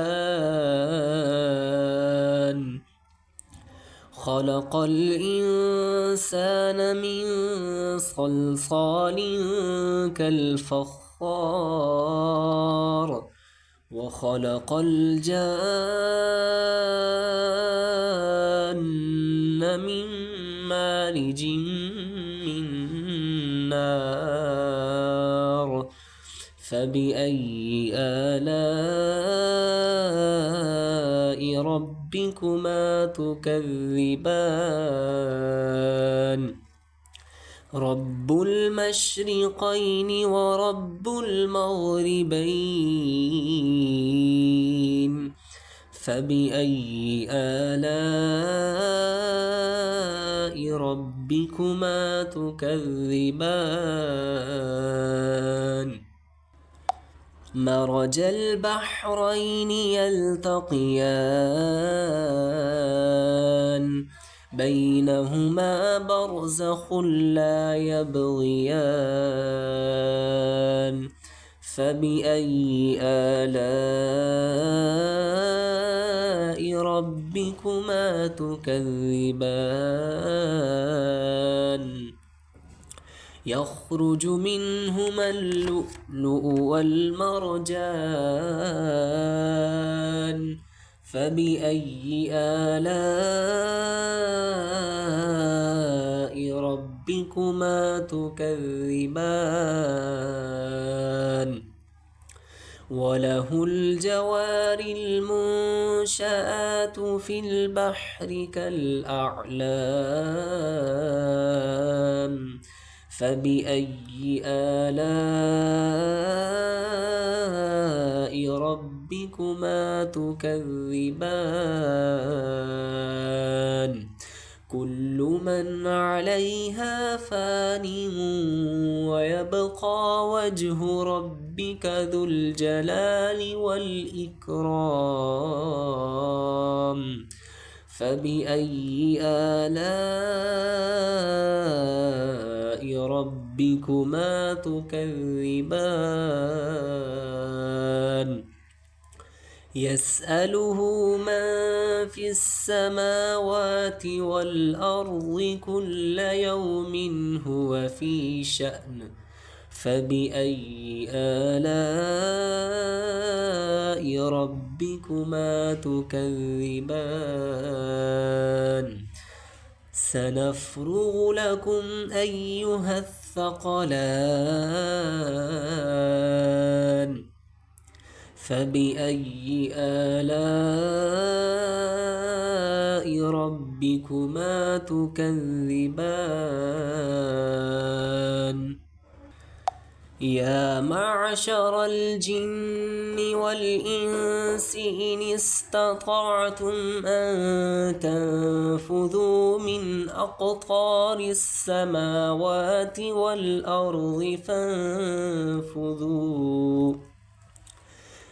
خلق الإنسان من صلصال كالفخار وخلق الجان من مارج من نار فبأي آلاء ربكما ربكما تكذبان رب المشرقين ورب المغربين فبأي آلاء ربكما تكذبان مرج البحرين يلتقيان بينهما برزخ لا يبغيان فبأي آلاء ربكما تكذبان يخرج منهما اللؤلؤ والمرجان فبأي آلاء ربكما تكذبان وله الجوار المنشآت في البحر كالأعلام فبأي آلاء ربكما تكذبان كل من عليها فان ويبقى وجه ربك ذو الجلال والإكرام فبأي آلاء ربكما تكذبان يسأله من في السماوات والأرض كل يوم هو في شأن فبأي آلاء ربكما تكذبان سنفرغ لكم أيها الثقلان فبأي آلاء ربكما تكذبان يا معشر الجن والإنس إن استطعتم أن تنفذوا من أقطار السماوات والأرض فانفذوا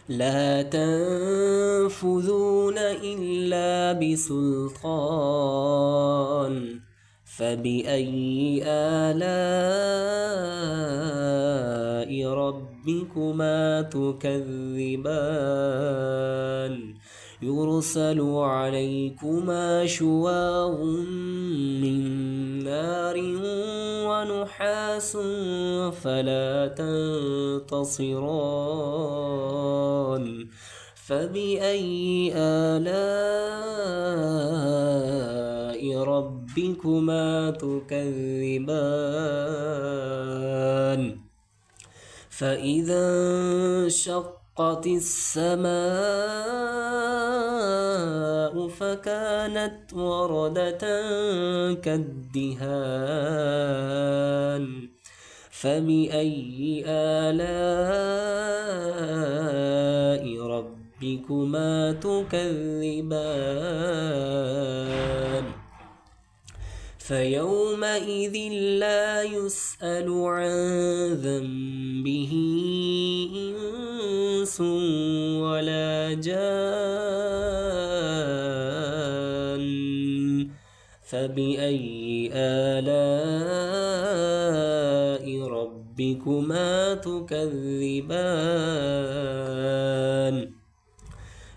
لا تنفذون إلا بسلطان فبأي آلاء ربكما تكذبان يرسل عليكما شواظ من نار ونحاس فلا تنتصران فبأي آلاء ربكما تكذبان فإذا انشقت السماء فكانت وردة كالدهان فبأي آلاء ربكما تكذبان فيومئذ لا يسأل عن ذنبه إنس ولا جان فبأي آلاء ربكما تكذبان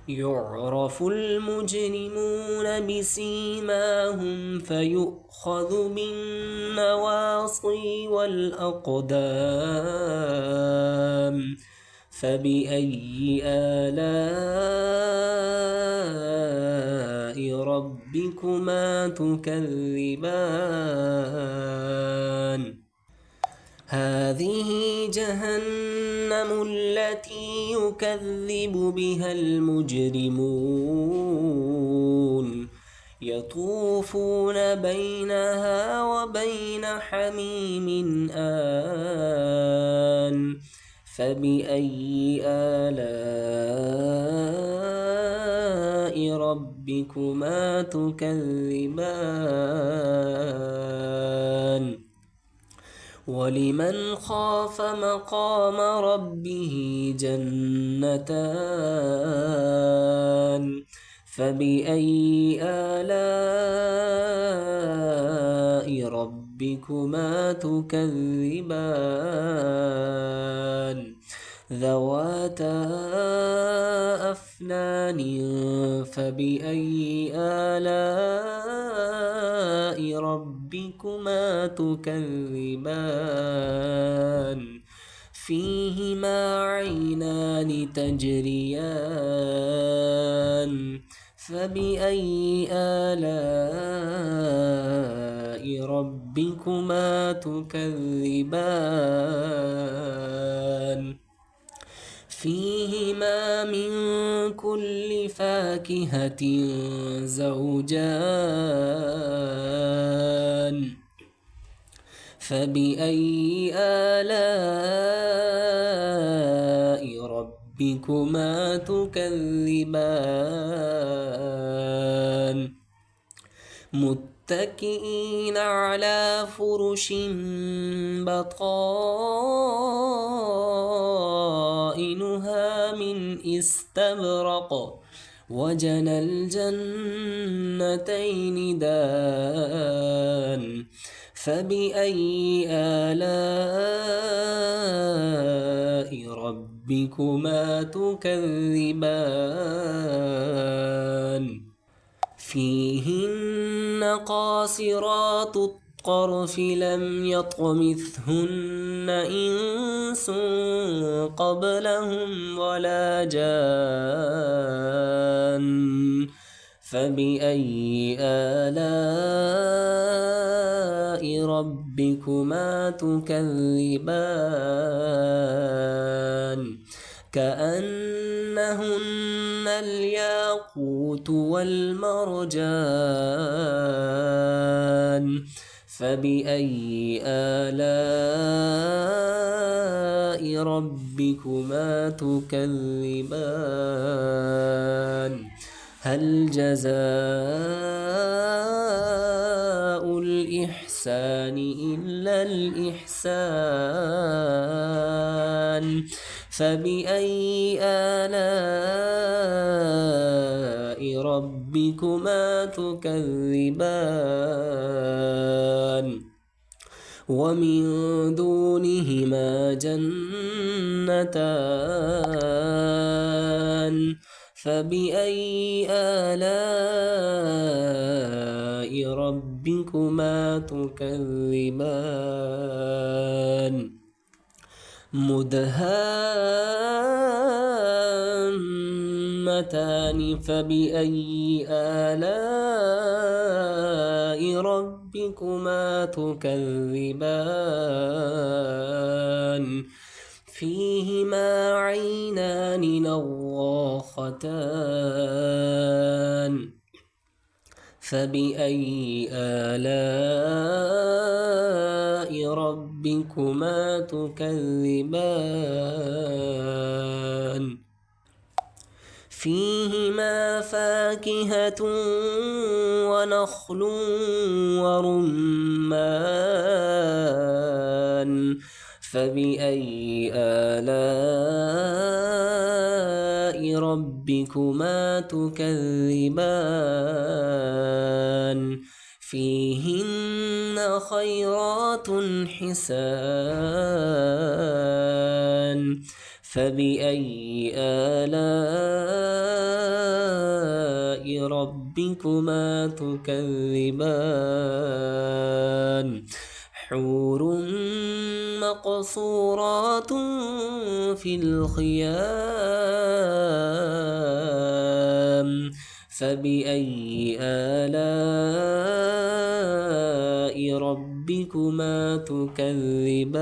يعرف المجرمون بسيماهم فيؤخذ بالنواصي والأقدام فبأي آلاء ربكما تكذبان هذه جهنم التي يكذب بها المجرمون يطوفون بينها وبين حميم آن فبأي آلاء ربكما تكذبان ولمن خاف مقام ربه جنتان فبأي آلاء ربكما تكذبان ذواتا أفنان فبأي آلاء ربكما تكذبان فيهما عينان تجريان فبأي آلاء ربكما تكذبان فيهما من كل فاكهة زوجان فبأي آلاء ربكما تكذبان متكئين على فرش بطائنها من استبرق وجنى الجنتين دان فبأي آلاء ربكما تكذبان فيهن قاصرات الطرف لم يطمثهن إنس قبلهم ولا جان فبأي آلاء ربكما تكذبان كأنهن الياقوت والمرجان فبأي آلاء ربكما تكذبان هل جزاء الإحسان إلا الإحسان فبأي آلاء ربكما تكذبان ومن دونهما جنتان فبأي آلاء ربكما تكذبان مدهامتان فبأي آلاء ربكما تكذبان فيهما عينان نضاختان فبأي آلاء ربكما تكذبان فيهما فاكهة ونخل ورمان فبأي آلاء ربكما تكذبان فيهن خيرات حسان فبأي آلاء ربكما تكذبان حور مقصورات في الخيام فبأي آلاء ربكما ربكما تكذبان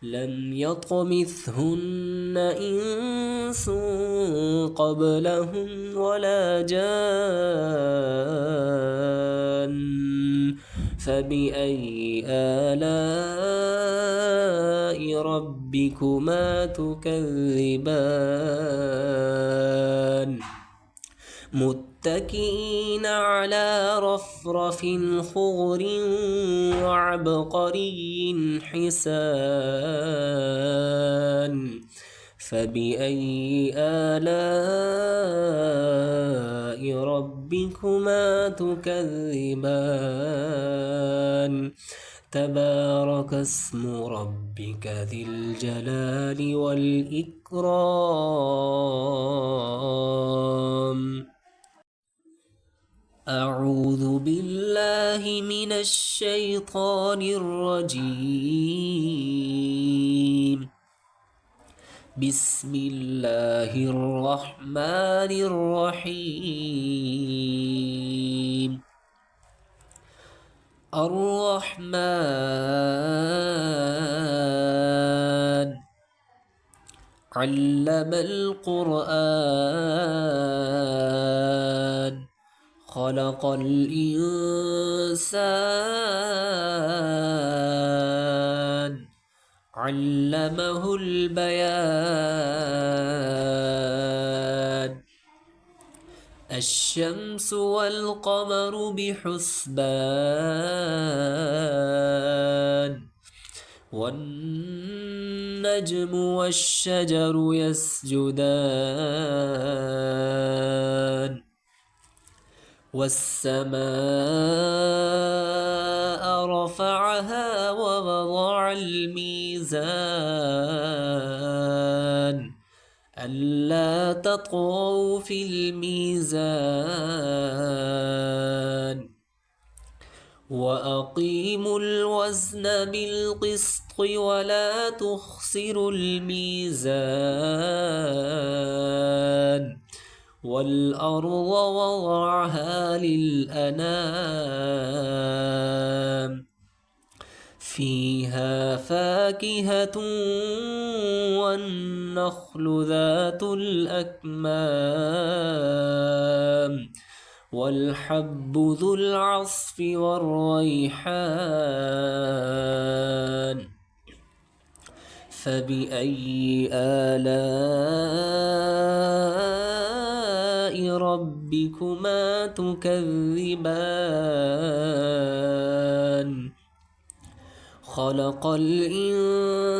لم يطمثهن إنس قبلهم ولا جان فبأي آلاء ربكما تكذبان متكئين على رفرف خضر وعبقري حسان فبأي آلاء ربكما تكذبان تبارك اسم ربك ذي الجلال والإكرام أعوذ بالله من الشيطان الرجيم بسم الله الرحمن الرحيم الرحمن علم القرآن خلق الإنسان علمه البيان الشمس والقمر بحسبان والنجم والشجر يسجدان والسماء رفعها ووضع الميزان ألا تطغوا في الميزان وأقيموا الوزن بالقسط ولا تخسروا الميزان والأرض وضعها للأنام فيها فاكهة والنخل ذات الأكمام والحب ذو العصف والريحان فبأي آلاء ربكما تكذبان خلق الإنسان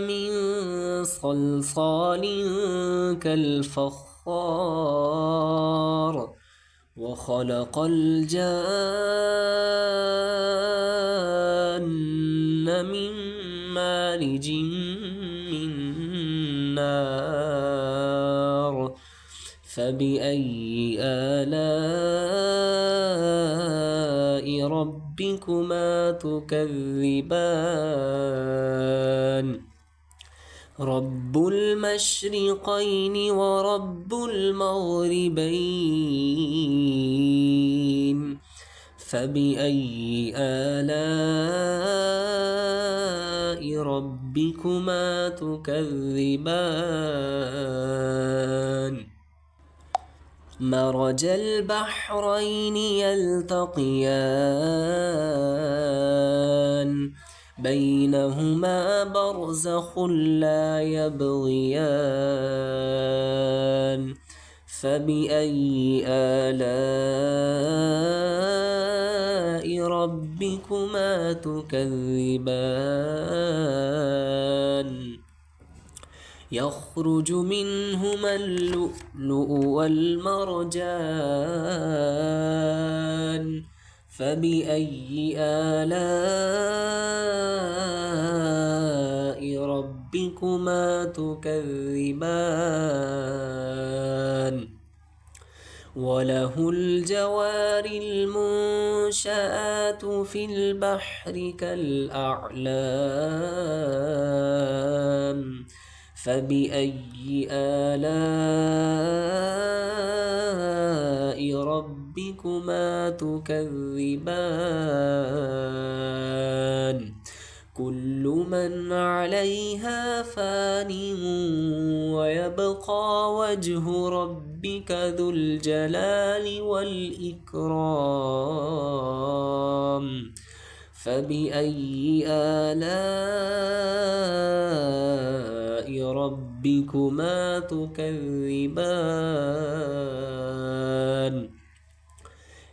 من صلصال كالفخار وخلق الجان من مارج من نار فبأي آلاء ربكما تكذبان رب المشرقين ورب المغربين فبأي آلاء ربكما تكذبان مرج البحرين يلتقيان بينهما برزخ لا يبغيان فبأي آلاء ربكما تكذبان يخرج منهما اللؤلؤ والمرجان فبأي آلاء ربكما تكذبان وله الجوار المنشآت في البحر كالأعلام فبأي آلاء ربكما ربكما تكذبان كل من عليها فان ويبقى وجه ربك ذو الجلال والإكرام فبأي آلاء ربكما تكذبان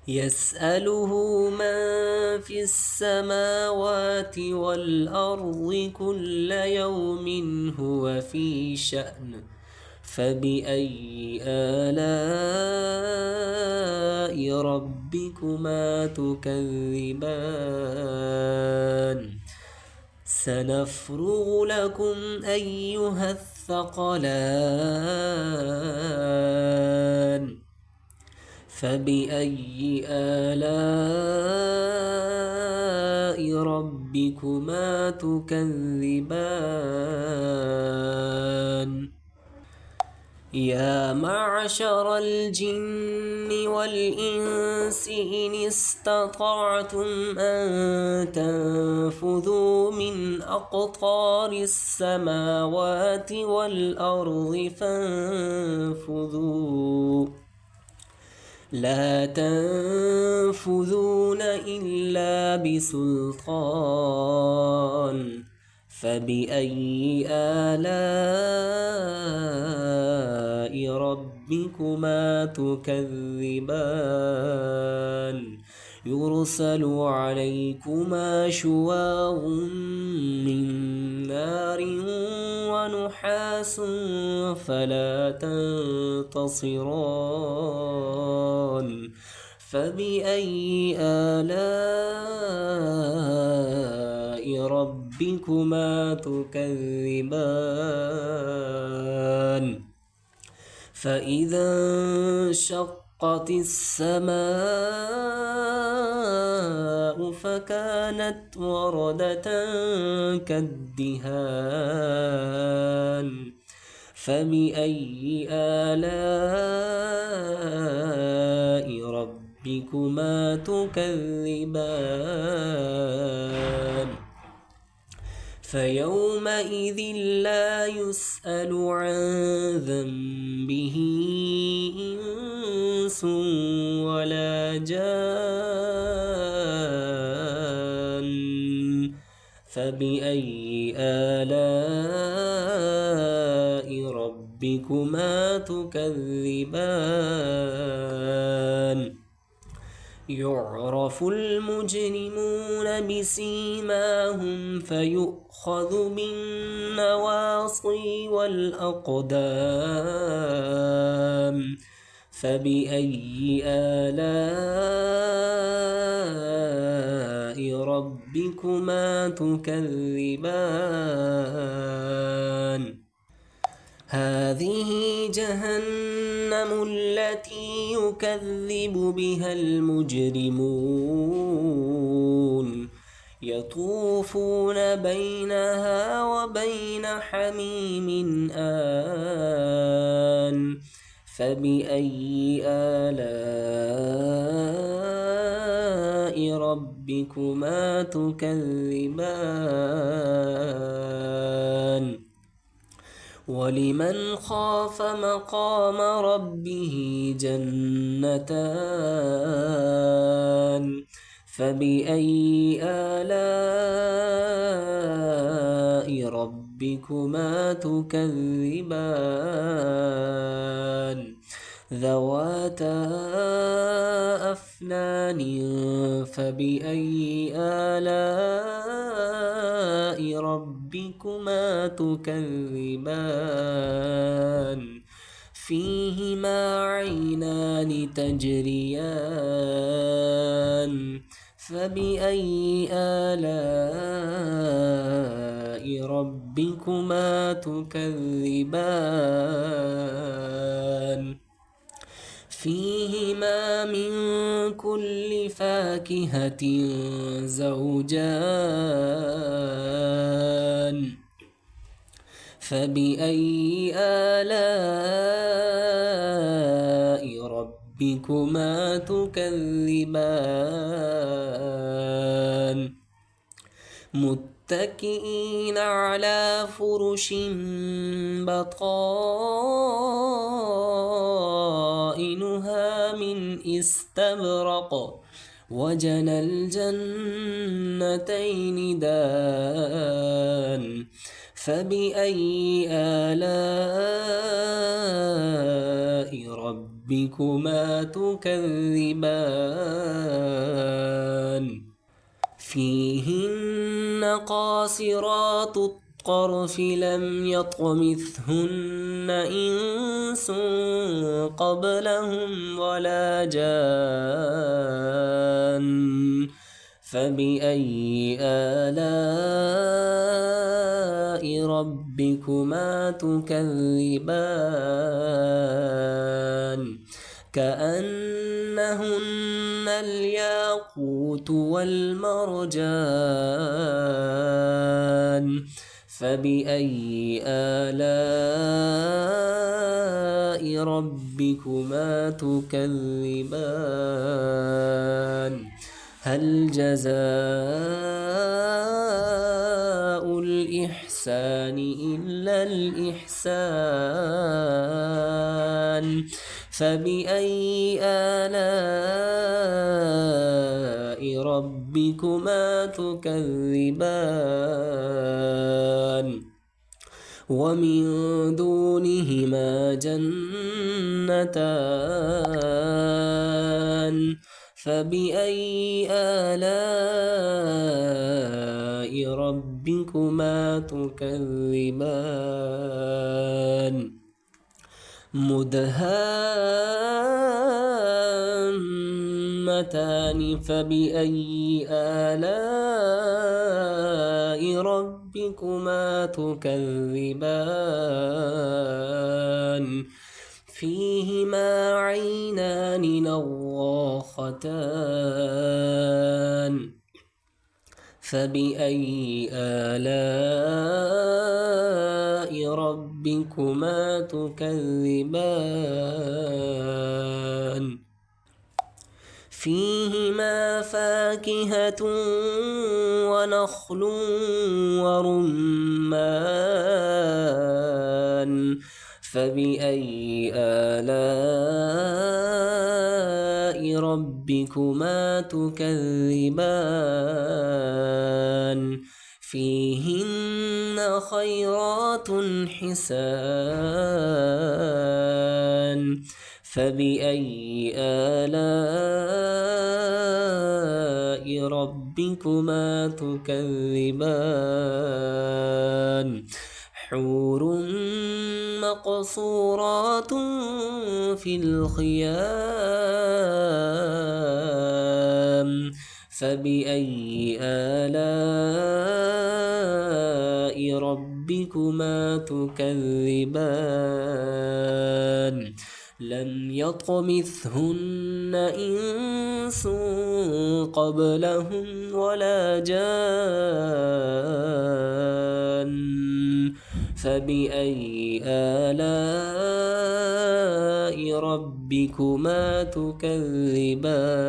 يسأله من في السماوات والأرض كل يوم هو في شأن فبأي آلاء ربكما تكذبان سنفرغ لكم أيها الثقلان فبأي آلاء ربكما تكذبان يا معشر الجن والإنس إن استطعتم أن تنفذوا من أقطار السماوات والأرض فانفذوا لا تنفذون إلا بسلطان فبأي آلاء ربكما تكذبان يرسل عليكما شواظ من نار ونحاس فلا تنتصران فبأي آلاء ربكما تكذبان فإذا انشقت السماء فكانت وردة كالدهان فبأي آلاء ربكما تكذبان فيومئذ لا يسأل عن ذنبه إنس ولا جان فبأي آلاء ربكما تكذبان يعرف المجرمون بسيماهم فيؤخذ بالنواصي والأقدام فبأي آلاء ربكما تكذبان هذه جهنم التي يكذب بها المجرمون يطوفون بينها وبين حميم آن فبأي آلاء ربكما تكذبان ولمن خاف مقام ربه جنتان فبأي آلاء ربكما تكذبان ذواتا أفنان فبأي آلاء ربكما تكذبان فيهما عينان تجريان فبأي آلاء ربكما تكذبان فيهما من كل فاكهة زوجان فبأي آلاء ربكما ربكما تكذبان متكئين على فرش بطائنها من استبرق وجنى الجنتين دان فبأي آلاء ربكما تكذبان فيهن قاصرات الطرف لم يطمثهن إنس قبلهم ولا جان فبأي آلاء ربكما تكذبان كأنهن الياقوت والمرجان فبأي آلاء ربكما تكذبان هل جزاء الإحسان إلا الإحسان فبأي آلاء ربكما تكذبان ومن دونهما جنتان فبأي آلاء ربكما تكذبان مدهامتان فبأي آلاء ربكما تكذبان فيهما عينان نضاختان فبأي آلاء ربكما تكذبان فيهما فاكهة ونخل ورمان فبأي آلاء ربكما تكذبان فيهن خيرات حسان فبأي آلاء ربكما تكذبان حور مقصورات في الخيام فبأي آلاء ربكما تكذبان لم يطمثهن إنس قبلهم ولا جان فبأي آلاء ربكما تكذبان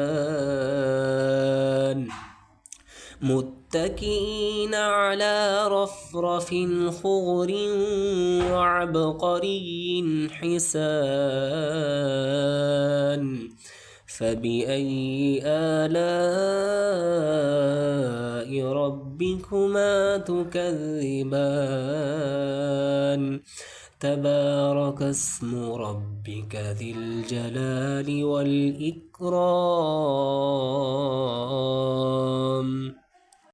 متكئين على رفرف خضر وعبقري حسان فبأي آلاء ربكما تكذبان تبارك اسم ربك ذي الجلال والإكرام